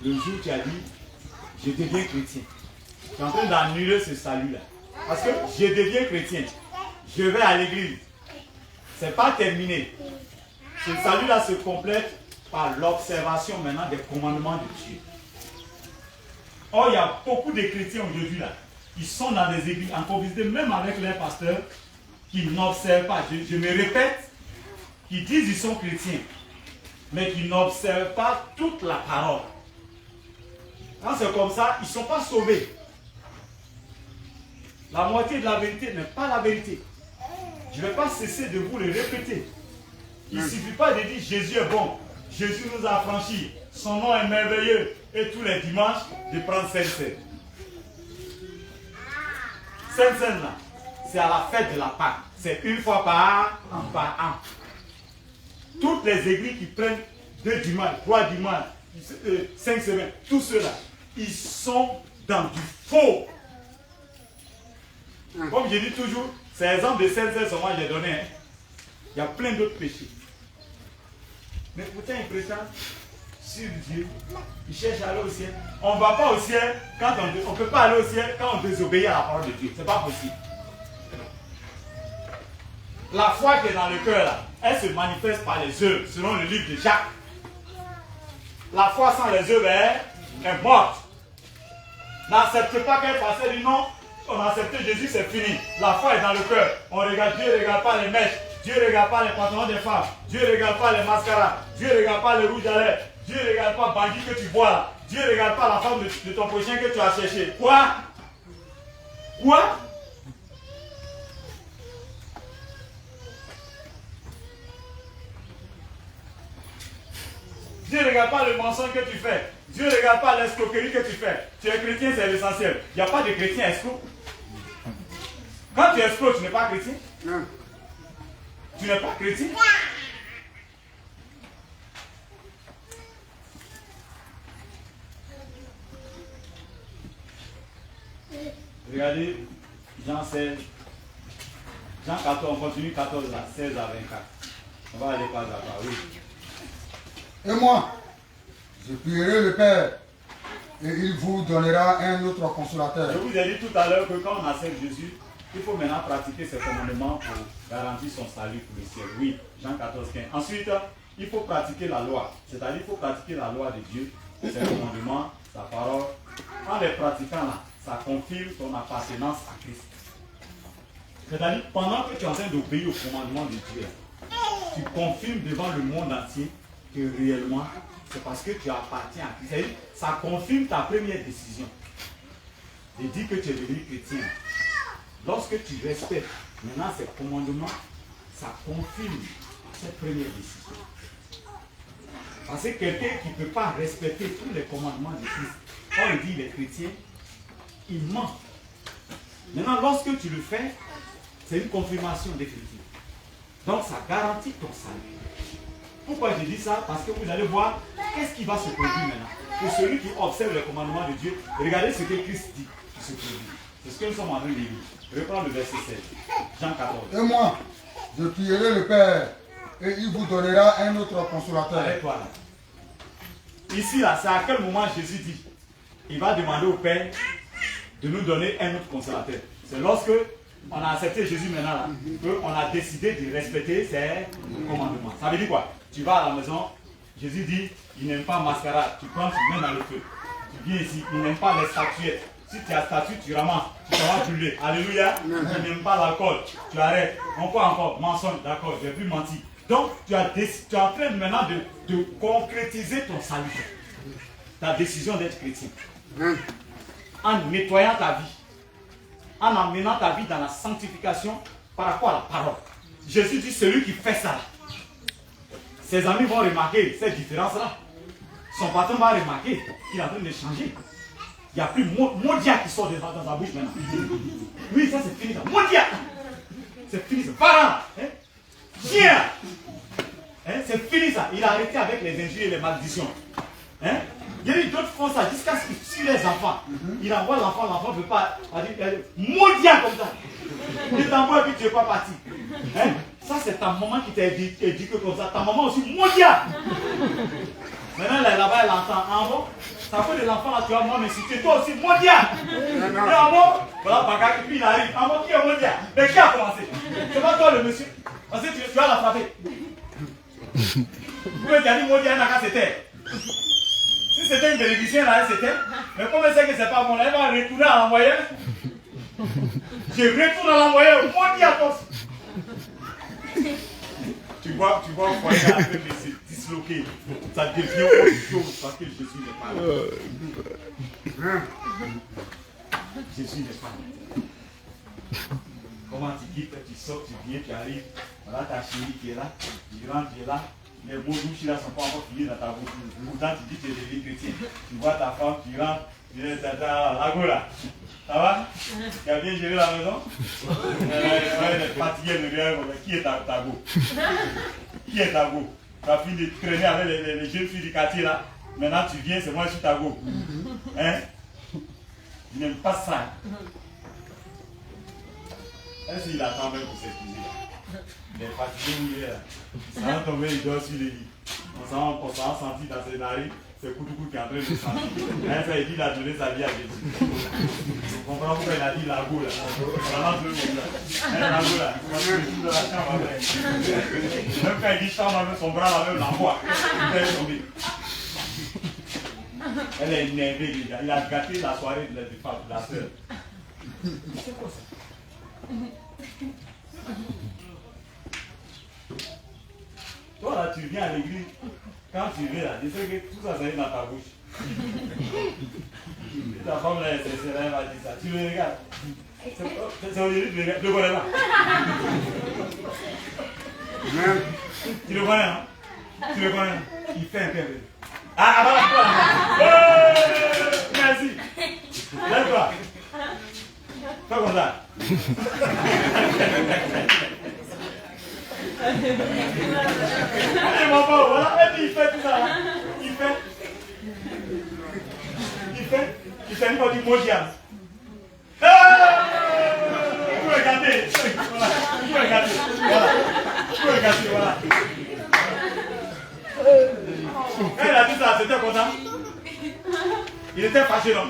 le jour où tu as dit, je deviens chrétien. Tu es en train d'annuler ce salut-là. Parce que je deviens chrétien. Je vais à l'église. Ce n'est pas terminé. Ce salut-là se complète par l'observation maintenant des commandements de Dieu. Or, il y a beaucoup de chrétiens aujourd'hui là. Ils sont dans des églises, en convisité, même avec leurs pasteurs, qui n'observent pas. Je me répète, qui disent qu'ils sont chrétiens, mais qui n'observent pas toute la parole. Quand c'est comme ça, ils ne sont pas sauvés. La moitié de la vérité n'est pas la vérité. Je ne vais pas cesser de vous le répéter. Il ne suffit pas de dire Jésus est bon, Jésus nous a franchis, son nom est merveilleux, et tous les dimanches, de prendre Sainte-Seine. Sainte-Seine, là, c'est à la fête de la Pâque. C'est une fois par an. Toutes les églises qui prennent 2 dimanches, 3 dimanches, 5 semaines, tous ceux-là, ils sont dans du faux. Comme je dis toujours, c'est l'exemple de Sainte-Seine seulement j'ai donné. Hein. Il y a plein d'autres péchés. Mais pourtant, ils prétendent sur Dieu. Ils cherchent à aller au ciel. On ne va pas au ciel quand on ne peut pas aller au ciel quand on désobéit à la parole de Dieu. Ce n'est pas possible. La foi qui est dans le cœur, là, elle se manifeste par les œuvres, selon le livre de Jacques. La foi sans les œuvres est morte. N'acceptez pas qu'un pasteur dit non, on a accepté Jésus, c'est fini. La foi est dans le cœur. On regarde, Dieu ne regarde pas les mèches. Dieu ne regarde pas les pantalons des femmes. Dieu ne regarde pas les mascaras. Dieu ne regarde pas les rouges à lèvres. Dieu ne regarde pas bandit que tu vois là. Dieu ne regarde pas la femme de ton prochain que tu as cherché. Quoi? Quoi? Dieu ne regarde pas le mensonge que tu fais. Dieu ne regarde pas l'escroquerie que tu fais. Tu es chrétien, c'est l'essentiel. Il n'y a pas de chrétien escroc. Quand tu es escroc, tu n'es pas chrétien. Non. Tu n'es pas chrétien. Regardez Jean 16. Jean 14, on continue 14 là, 16 à 24. On va aller pas là-bas, oui. Et moi, je prierai le Père, et il vous donnera un autre consolateur. Je vous ai dit tout à l'heure que quand on accepte Jésus, il faut maintenant pratiquer ses commandements pour garantir son salut pour le ciel. Oui, Jean 14, 15. Ensuite, il faut pratiquer la loi. C'est-à-dire qu'il faut pratiquer la loi de Dieu, ses commandements, sa parole. En les pratiquant là, ça confirme ton appartenance à Christ. C'est-à-dire, pendant que tu es en train d'obéir aux commandements de Dieu, tu confirmes devant le monde entier que réellement, c'est parce que tu appartiens à Christ. C'est-à-dire, ça confirme ta première décision de dire que tu es devenu chrétien. Lorsque tu respectes maintenant ces commandements, ça confirme cette première décision. Parce que quelqu'un qui ne peut pas respecter tous les commandements de Christ, quand il dit il est chrétien, il ment. Maintenant, lorsque tu le fais, c'est une confirmation définitive. Donc, ça garantit ton salut. Pourquoi je dis ça? Parce que vous allez voir qu'est-ce qui va se produire maintenant. Pour celui qui observe les commandements de Dieu, regardez ce que Christ dit qui se produit. C'est ce que nous sommes en train de lire. Reprends le verset 16. Jean 14. Et moi, je prierai le Père, et il vous donnera un autre consolateur. Arrête-toi là. Ici, là, c'est à quel moment Jésus dit il va demander au Père de nous donner un autre consolateur. C'est lorsque on a accepté Jésus maintenant là, qu'on a décidé de respecter ses commandements. Ça veut dire quoi? Tu vas à la maison, Jésus dit, il n'aime pas mascarade, tu prends, tu mets dans le feu. Tu viens ici, il n'aime pas les statuettes. Si tu as statue, tu ramasses, tu vas brûler. Alléluia. Il n'aime pas l'alcool, tu arrêtes. Encore, mensonge, d'accord, je n'ai plus menti. Donc, tu es en train maintenant de concrétiser ton salut. Ta décision d'être chrétien. En nettoyant ta vie. En amenant ta vie dans la sanctification par rapport à la parole. Jésus dit, celui qui fait ça, ses amis vont remarquer cette différence-là. Son patron va remarquer qu'il est en train de changer. Il n'y a plus Modia qui sort dans sa bouche maintenant. Oui, ça c'est fini ça. Modia! C'est fini ça. Parent! Chien! C'est fini ça. Il a arrêté avec les injures et les malédictions. Il y a eu d'autres font ça jusqu'à ce qu'ils tuent les enfants. Il envoie l'enfant ne veut pas. Modia comme ça. Il t'envoie et puis tu n'es pas parti. Ça, c'est ta maman qui t'a éduqué comme ça. Ta maman aussi mondiale. Maintenant, là-bas, elle entend. Ah bon? Ça fait des enfants là, tu vois, moi, mais si tu es toi aussi mondial. Et ah bon? Voilà, Bagage, et puis il arrive. Ah bon, qui est mondial? Mais qui a commencé? C'est pas toi le monsieur. Parce que tu vas la frapper. Vous pouvez dire mondial, n'a qu'à se taire. Si c'était une bénéficiaire, là, elle se tait. Mais comme elle sait que c'est pas bon, elle va retourner à l'envoyer. Je retourne à l'envoyer. Mondial, toi. Tu vois, au foyer avec les disloqués, ça devient autre chose parce que Jésus n'est pas là. Jésus n'est pas là. Comment tu quittes, tu sors, tu viens, tu arrives, voilà ta chérie qui est là, tu rentres, tu es là, les mots douches là sont pas encore finis dans ta bouche. Pourtant tu dis que tu es devenu chrétien. Tu vois ta femme, tu rentres, tu dis la go là. Ça va? Tu as bien géré la maison? Elle est fatiguée de rien. Qui est ta go? Qui est ta go? Tu as fini de traîner avec les jeunes filles du quartier là. Maintenant tu viens, c'est moi qui suis ta go. Hein? Je n'aime pas ça. Est-ce qu'il attend même pour s'excuser? Il est fatigué où il est là. Ça va tomber, il dort sur le lit. On s'en senti dans ses narines. C'est Koudoukou qui est en train de se sentir. Il dit qu'il a donné sa vie à Jésus. Vous comprenez pourquoi il a dit la go là. Vraiment deux mots là. La go là. De la chambre avec. Même quand il dit chambre avec son bras là, même l'envoie. Il est tombé. Elle est énervée déjà. Il a gâté la soirée de la soeur. C'est quoi ça? Toi là, tu viens à l'église. Quand tu viens là, je sais que tout ça, ça est dans ta bouche. Ta femme là, elle va dire ça. Tu le regardes. C'est aujourd'hui, tu le connais pas. Tu le connais, hein? Tu le connais? Il fait un peu. Ah, voilà, merci. Lève-toi. Fais comme ça. Allez, mon pauvre, voilà. Et puis il fait tout ça là. Il fait une partie mondiale. Vous regardez. Voilà. Vous regardez. Voilà. Vous regardez, voilà. Quand il a dit ça, c'était content. Il était fâché, non?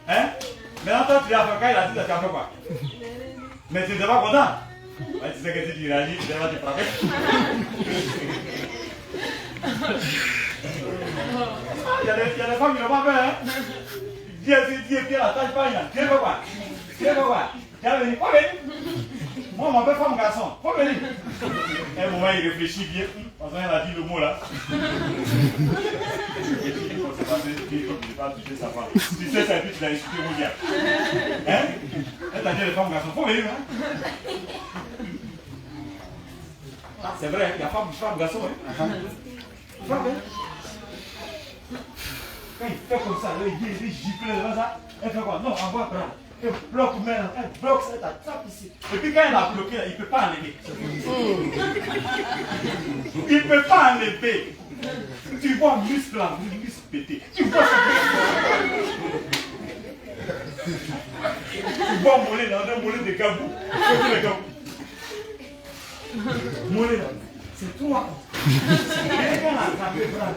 Hein? Maintenant, toi, tu l'as fait. Quand il a dit ça, tu as fait quoi? Mais tu n'étais pas content? Ouais, tu sais que si tu réagis, tu vas te frapper. Il y a des femmes qui n'ont pas fait, hein? Dieu, la tâche pas, Dieu veut quoi? Dieu veut quoi? Dieu veut venir, faut venir. Moi, mon père, femme, garçon, faut venir. Un moment, il réfléchit bien. Parce qu'il a dit le mot là. Il faut se passer, il ne faut pas toucher sa femme. Tu sais, ça, tu l'as expliqué au diable. Hein? Elle t'a dit les femmes, garçon, faut venir, hein? Ah, c'est vrai, il y a femme, garçon, hein? Femme, hein? Quand il fait comme ça, il gifle comme ça, elle fait quoi? Non, envoie par là. Elle bloque, elle bloque ça, elle tape ici. Et puis quand elle a bloqué, il ne peut pas enlever. Il ne peut pas enlever. Tu vois muscle là, muscle pété. Tu vois ça. Tu vois mollet là, un mollet de gabou. Mollet là, c'est toi. Et quand elle a attrapé le bras,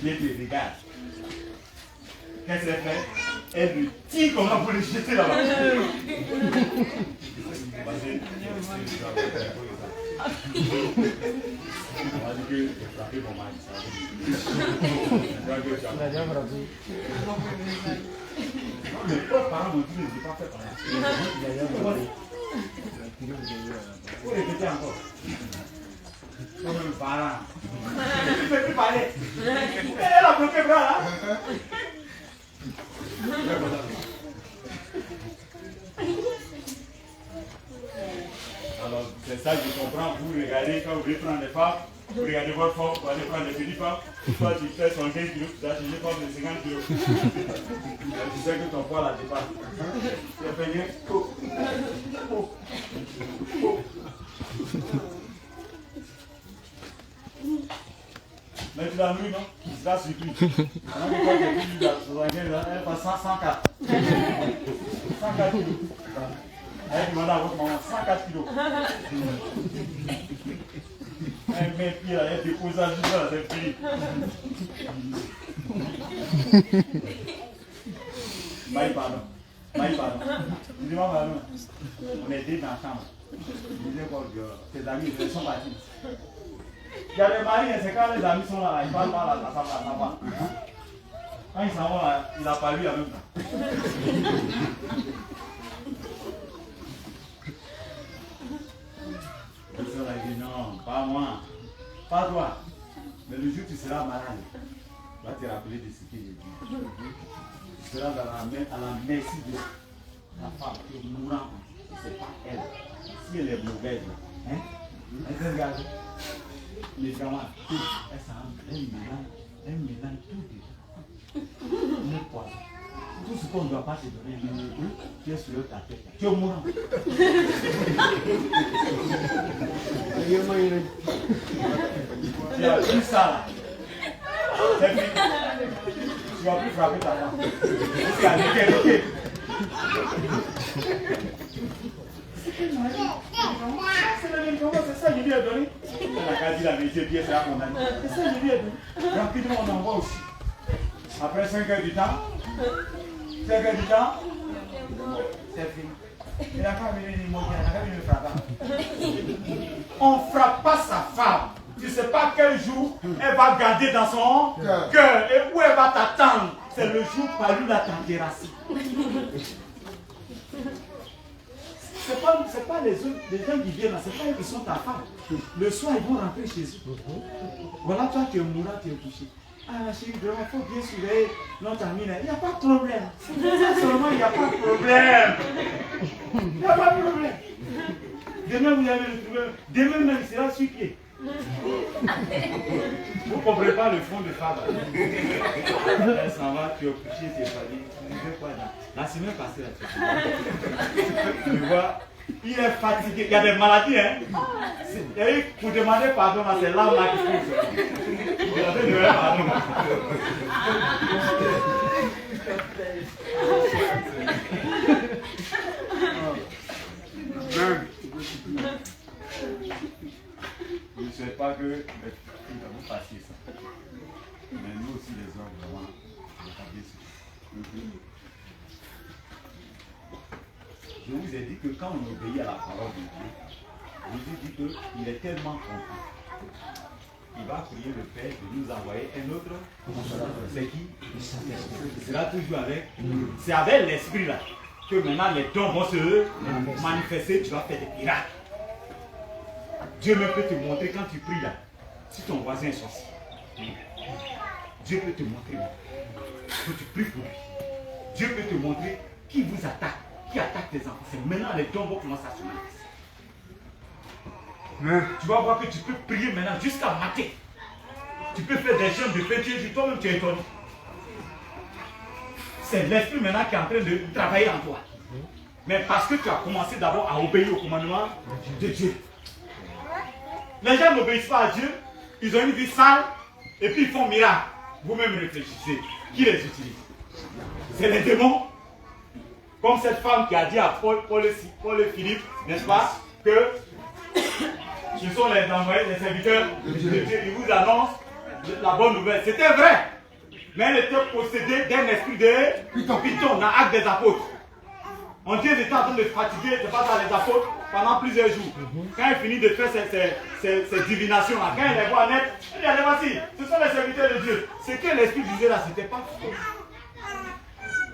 les deux, regarde. Qu'est-ce qu'elle fait? Elle lui dit comment vous le jeter là-bas. On va dire que j'ai frappé mon mari. Les pauvres parents m'ont dit que je n'ai pas fait par là. Il faut répéter encore. Comme un parent. Tu ne peux plus parler. Elle a bloqué le bras là. Alors, c'est ça que je comprends. Vous regardez, quand vous voulez prendre des femmes, vous regardez votre femme, vous allez prendre des petites femmes. Toi, tu fais 75 kilos, tu dois changer comme de 50 kilos. Tu sais que ton poids là dépasse. Tu as fait bien. Mais tu l'as nourri, non? t'a surpris. Alors que quand tu dis à 75, elle passe 104. 104 kilos. Elle demande à votre maman 104 kilos. Elle met pied là, elle dépose à juste là, c'est fini. Maï, pardon. Maï, pardon. Dis-moi, pardon. On est deux dans la chambre. Je disais quoi, tes amis, ils sont partis. Il y a des maris, c'est quand les amis sont là, ils parlent pas là, ça va. Quand ils s'en vont là, il n'a pas lu en même temps. Ils sont là, ils disent non, pas moi, pas toi. Mais le jour où tu seras malade, tu vas te rappeler de ce que j'ai dit. Tu seras à la merci de la femme qui est mourante. C'est pas elle. Si elle est mauvaise, hein? Elle te regarde. Les gamins, elle mélange tout déjà. Tout ce qu'on ne doit pas te donner, tu es sur ta tête. Tu es mourant. Tu as pris ça là. C'est fini. Tu vas plus frapper ta femme. C'est à l'équerre. C'est le même comment, c'est ça que je lui ai donné. Elle a qu'à dire la vérité, bien c'est à mon ami. C'est ça que je lui ai donné. Rapidement, on envoie aussi. Après 5 heures du temps, 5 heures du temps, c'est fini. Il n'a pas venu me moquer, il n'a pas venu me frapper. On ne frappe pas sa femme. Tu ne sais pas quel jour elle va garder dans son cœur et où elle va t'attendre. C'est le jour par lui la température. C'est pas les gens qui viennent là, c'est pas eux qui sont ta femme. Le soir, ils vont rentrer chez eux. Voilà, toi, tu es mourant, tu es couché. Ah, chérie, il faut bien surveiller notre ami là. Il n'y a pas de problème. Seulement, il n'y a pas de problème. Il n'y a pas de problème. Demain, vous allez le trouver. Demain, même, il sera sur pied. Vous ne comprenez pas le fond de femme. Elle s'en va, tu es couché, tu es fatigué. Tu ne fais quoi là? La semaine passée, là, tu vois, il est fatigué. Il y a des maladies, hein. Et pour demander pardon à ces larmes là qui font. Demander pardon. Je ne sais pas que vous fassiez ça. Mais nous aussi, les hommes, vraiment, on va bien sûr. Je vous ai dit que quand on obéit à la parole de Dieu, je vous ai dit qu'il est tellement content. Il va prier le Père de nous envoyer un autre. C'est qui? Il sera toujours avec. C'est avec l'esprit là que maintenant les dons vont se manifester. Tu vas faire des miracles. Dieu même peut te montrer quand tu pries là. Si ton voisin est sorcier, Dieu peut te montrer que tu pries pour lui. Dieu peut te montrer qui vous attaque, qui attaque tes enfants. C'est maintenant les dons vont commencer à se manifester. Tu vas voir que tu peux prier maintenant jusqu'à matin. Tu peux faire des jeûnes de fête, toi-même tu es étonné. C'est l'esprit maintenant qui est en train de travailler en toi. Mais parce que tu as commencé d'abord à obéir au commandement de Dieu. Les gens n'obéissent pas à Dieu, ils ont une vie sale et puis ils font miracle. Vous-même réfléchissez. Qui les utilise? C'est les démons. Comme cette femme qui a dit à Paul et Philippe, n'est-ce pas, que ce sont les envoyés, les serviteurs de Dieu. Ils vous annoncent la bonne nouvelle. C'était vrai. Mais elle était possédée d'un esprit de Python dans l'acte des apôtres. On dit qu'elle était en train de fatiguer, c'est pas ça les apôtres, pendant plusieurs jours. Quand elle finit de faire ses divinations-là, quand elle les voit net, elle dit allez, voici, ce sont les serviteurs de Dieu. Ce que l'esprit disait là, c'était pas faux.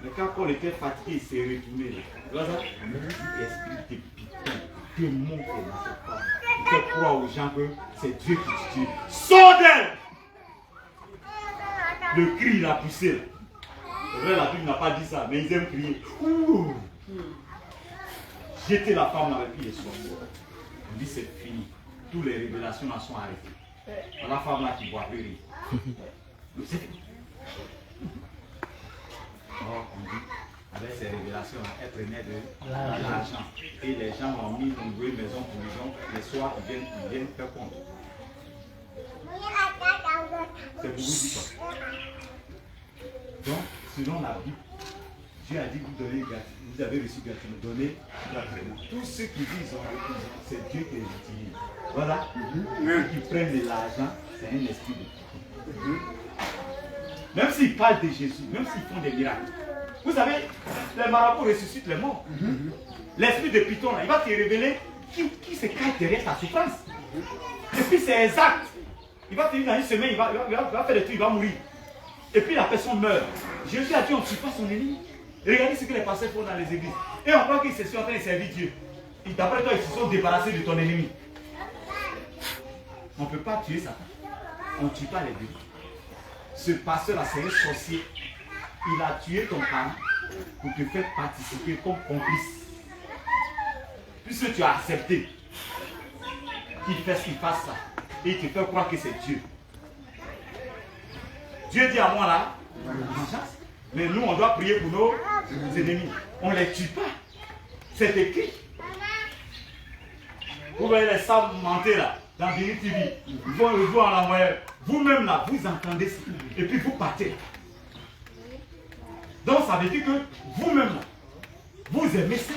Mais quand Paul était fatigué, il s'est retourné là. L'esprit de Python, démon dans cette femme. Il fait croire aux gens que c'est Dieu qui tue. Sors d'elle! Le cri, il a poussé là. C'est vrai, la Bible n'a pas dit ça, mais ils aiment crier. Ouh! Jeter la femme dans le pied et sortir. On dit c'est fini. Toutes les révélations là sont arrêtées. La femme là qui boit plus rire. C'est fini. Alors on dit, avec ces révélations là, elle prenait de l'argent. Et les gens ont mis une louée maison pour maison. Les soirs, ils viennent faire compte. c'est pour vous dire. Donc, selon la Bible, Dieu a dit que vous avez reçu gratuitement, donnez gratuitement. Tous ceux qui disent c'est Dieu qui les utilise. Voilà. Ceux qui prennent de l'argent, c'est un esprit de Dieu. Même s'ils parlent de Jésus, même s'ils font des miracles. Vous savez, les marabouts ressuscitent les morts. L'esprit de Python, là, il va te révéler qui se cache derrière ta souffrance. Et puis c'est exact. Il va te dire dans une semaine, il va faire des trucs, il va mourir. Et puis la personne meurt. Jésus a dit, on ne tue pas son ennemi. Regardez ce que les pasteurs font dans les églises. Et on croit qu'ils se sont en train de servir Dieu. Et d'après toi, ils se sont débarrassés de ton ennemi. On ne peut pas tuer Satan. On ne tue pas les deux. Ce pasteur-là, c'est un sorcier. Il a tué ton parent pour te faire participer comme complice. Puisque tu as accepté qu'il fasse ça. Et il te fait croire que c'est Dieu. Dieu dit à moi là, mais nous on doit prier pour nos ennemis. On ne les tue pas. C'est écrit. Vous voyez les sables mentés là, dans Béni TV. Ils vont en envoyer. Vous-même là, vous entendez ça. Et puis vous partez. Donc ça veut dire que vous-même là, vous aimez ça.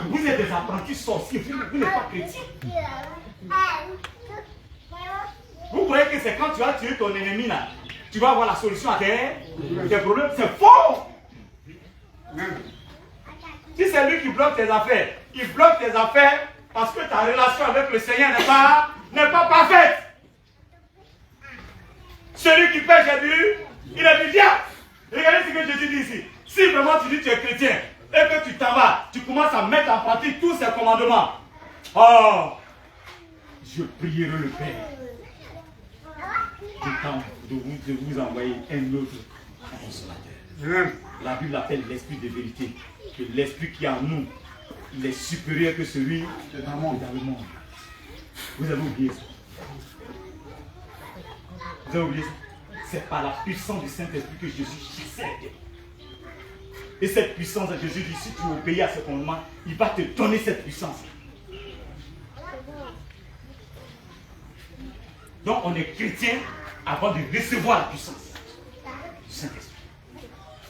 Vous êtes des apprentis sorciers, vous n'êtes pas chrétiens. Vous croyez que c'est quand tu vas tuer ton ennemi là, tu vas avoir la solution à tes problèmes? C'est faux! Si c'est lui qui bloque tes affaires, il bloque tes affaires parce que ta relation avec le Seigneur n'est pas parfaite. Celui qui pêche est il est du diable. Regardez ce que Jésus dit ici. Si vraiment tu dis que tu es chrétien et que tu t'en vas, tu commences à mettre en pratique tous ces commandements. Oh, je prierai le Père de vous envoyer un autre consolateur. La Bible appelle l'esprit de vérité. Que l'esprit qui est en nous, il est supérieur que celui dans le monde. Vous avez oublié ça. Vous avez oublié ça. C'est par la puissance du Saint-Esprit que Jésus chassait. Et cette puissance, Jésus dit, si tu obéis à ce commandement, il va te donner cette puissance. Donc on est chrétien avant de recevoir la puissance du Saint-Esprit.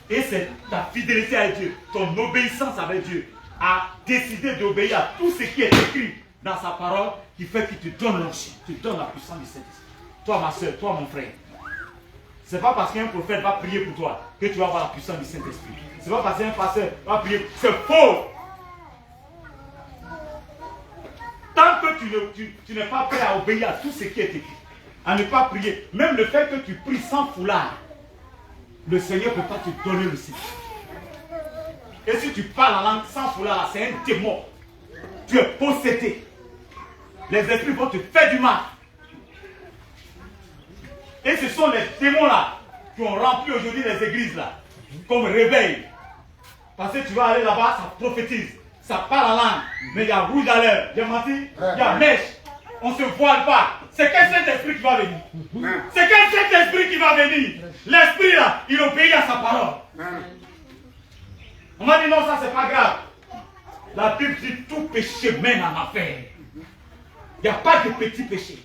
Et c'est ta fidélité avec Dieu, ton obéissance avec Dieu, à décider d'obéir à tout ce qui est écrit dans sa parole, qui fait qu'il te donne l'onction, te donne la puissance du Saint-Esprit. Toi ma soeur, toi mon frère. Ce n'est pas parce qu'un prophète va prier pour toi que tu vas avoir la puissance du Saint-Esprit. Ce n'est pas parce qu'un pasteur va prier. C'est faux. Tant que tu n'es pas prêt à obéir à tout ce qui est écrit, à ne pas prier, même le fait que tu pries sans foulard, le Seigneur ne peut pas te donner le signe. Et si tu parles en langue sans foulard, c'est un démon. Tu es possédé. Les esprits vont te faire du mal. Et ce sont les démons là qui ont rempli aujourd'hui les églises là, comme réveil. Parce que tu vas aller là-bas, ça prophétise, ça parle en langue, mais il y a rouge à l'heure, j'ai menti, il y a mèche, on ne se voile pas. C'est quel Saint-Esprit qui va venir? C'est quel Saint-Esprit qui va venir? L'Esprit là, il obéit à sa parole. On m'a dit non, ça c'est pas grave. La Bible dit tout péché mène en affaire. Il n'y a pas de petit péché.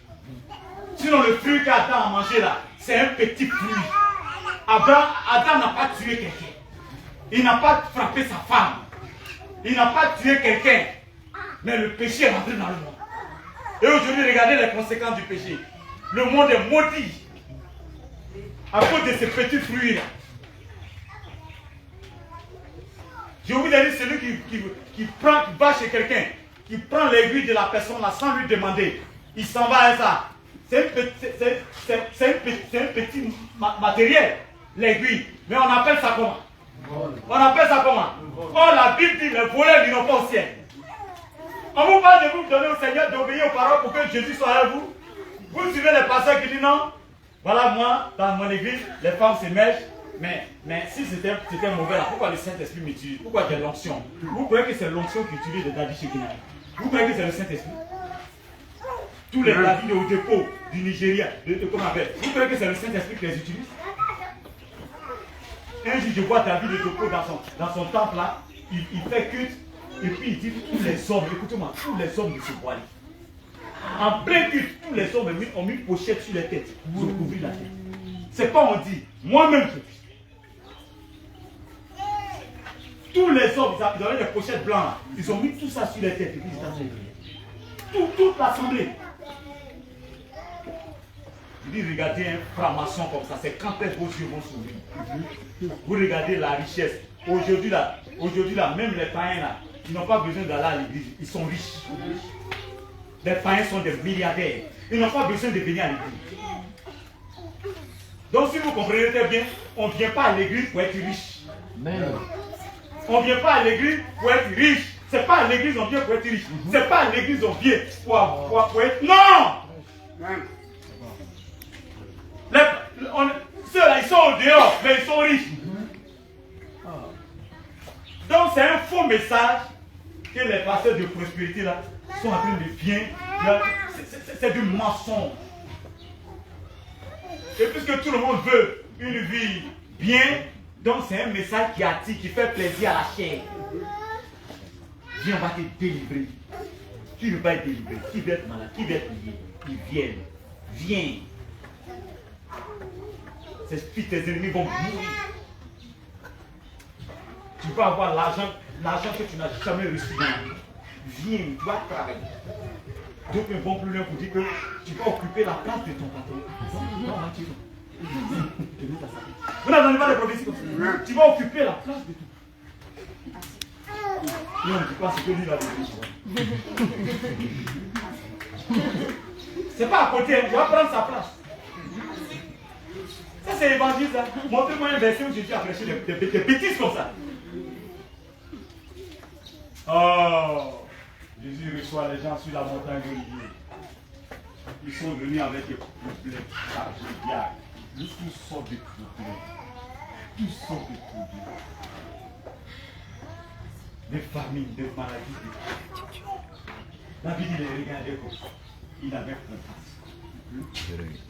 Sinon le fruit qu'Adam a mangé là, c'est un petit fruit. Adam n'a pas tué quelqu'un. Il n'a pas frappé sa femme. Il n'a pas tué quelqu'un. Mais le péché est rentré dans le monde. Et aujourd'hui, regardez les conséquences du péché. Le monde est maudit à cause de ces petits fruits-là. Je vous ai dit, celui qui va chez quelqu'un, qui prend l'aiguille de la personne là sans lui demander, il s'en va à ça. C'est un petit matériel, l'aiguille. Mais on appelle ça comment? On appelle ça comment? Oh, la Bible dit, les voleurs n'iront pas au ciel. On vous parle de vous donner au Seigneur, d'obéir aux paroles pour que Jésus soit avec vous. Vous suivez les pasteurs qui disent non. Voilà, moi, dans mon église, les femmes se mèchent. Mais si c'était mauvais là, pourquoi le Saint-Esprit m'utilise? Pourquoi il y a l'onction? Vous croyez que c'est l'onction qui utilise de David Shekina? Vous croyez que c'est le Saint-Esprit? Tous les David au dépôt du Nigeria, comment on appelle? Vous croyez que c'est le Saint-Esprit qui les utilise? Un jour, je vois David de dépôt dans son temple là, il fait culte, et puis il dit tous les hommes, écoutez-moi, tous les hommes de ce voiler. En plein culte, tous les hommes ont mis une pochette sur les têtes. Ils ont couvert la tête. C'est pas on dit, moi-même je dis. Tous les hommes, ils avaient des pochettes blanches. Ils ont mis tout ça sur les têtes. Et puis toute l'assemblée. Je dis, regardez un franc-maçon comme ça, c'est quand est-ce que vos yeux vont s'ouvrir. Vous regardez la richesse. Aujourd'hui là, même les païens là, ils n'ont pas besoin d'aller à l'église, ils sont riches. Les païens sont des milliardaires. Ils n'ont pas besoin de venir à l'église. Donc si vous comprenez très bien, on ne vient pas à l'église pour être riche. On ne vient pas à l'église pour être riche. C'est pas à l'église on vient pour être riche. C'est pas à l'église on vient pour être... Non! Ceux-là, ils sont au dehors, mais ils sont riches. Donc c'est un faux message que les pasteurs de prospérité là sont en train de bien. C'est du mensonge. Et puisque tout le monde veut une vie bien, donc c'est un message qui attire, qui fait plaisir à la chair. Viens, on va te délivrer. Qui ne veut pas être délivré? Qui veut être malade? Qui veut être lié? Ils viennent. Viens. Tes ennemis vont mourir. Tu vas avoir l'argent que tu n'as jamais reçu. Viens, tu vas travailler. D'autres ne vont plus loin pour dire que tu vas occuper la place de ton patron. Non, tu vas. Vous n'entendez pas les prophéties comme ça? Tu vas occuper la place de ton patron. Et on ne dit pas ce que lui va dire. C'est pas à côté, il va prendre sa place. Ça c'est l'évangile ça. Montrez-moi un verset où Jésus a prêché des bêtises comme ça. Oh, Jésus reçoit les gens sur la montagne d'Olivier. Ils sont venus avec des problèmes. Tous sortent de problèmes. Tous sortent de problèmes. Des familles, des maladies. La vie, il les regardait comme ça. Il avait compassion.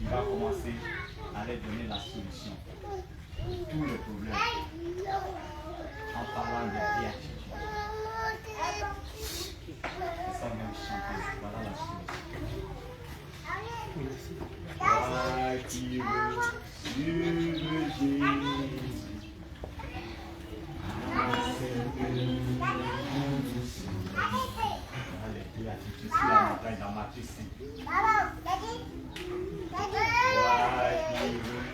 Il va commencer à leur donner la solution. Tous les problèmes. En parlant de béatitude. C'est ça même chanter. Voilà la solution. Toi qui veux suivre Jésus. Les béatitudes sur la montagne dans Matthieu 5. Toi qui veux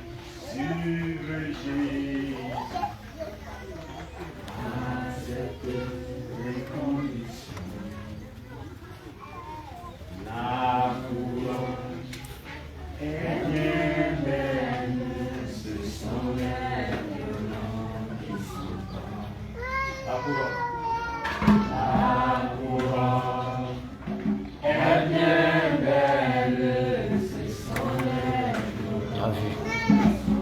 suivre Jésus. Accepte les conditions. La couronne est bien belle, ce sont les violents qui sont bons. La couronne est bien belle, ce sont les violents qui sont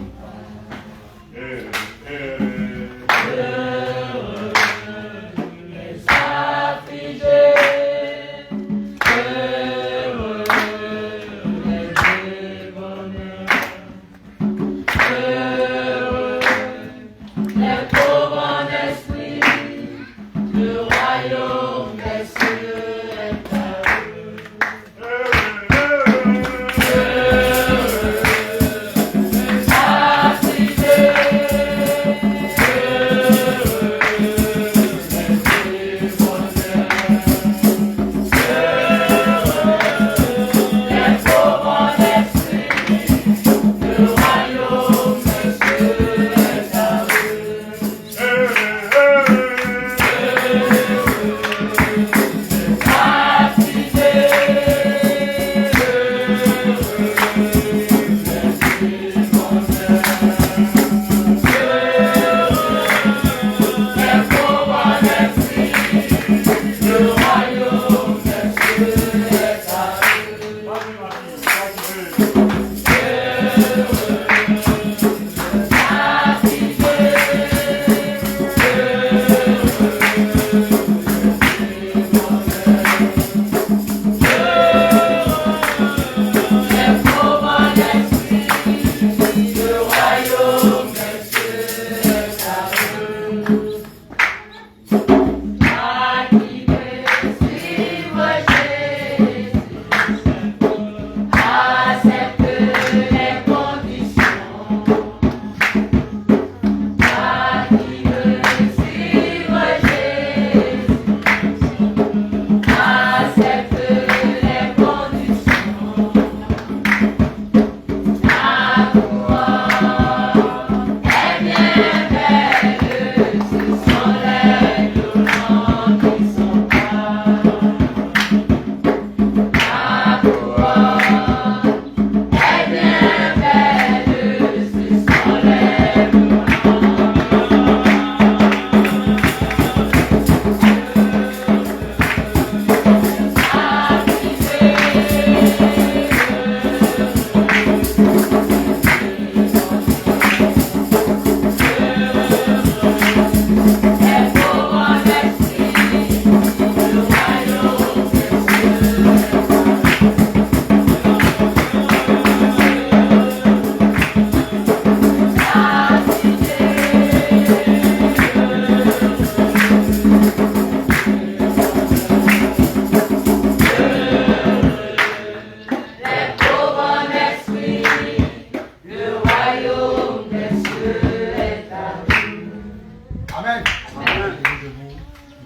Amen. Amen.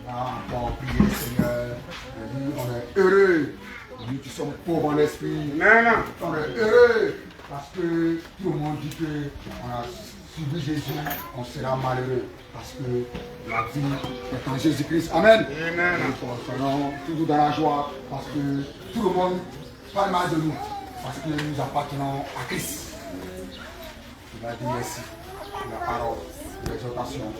On va encore prier, Seigneur. On est heureux. Nous qui sommes pauvres en l'esprit. On est heureux parce que tout le monde dit qu'on a suivi Jésus, on sera malheureux. Parce que la vie est en Jésus-Christ. Amen. Amen. Nous serons toujours dans la joie parce que tout le monde parle mal de nous. Parce que nous appartenons à Christ. Il va dire merci pour la parole, l'exhortation.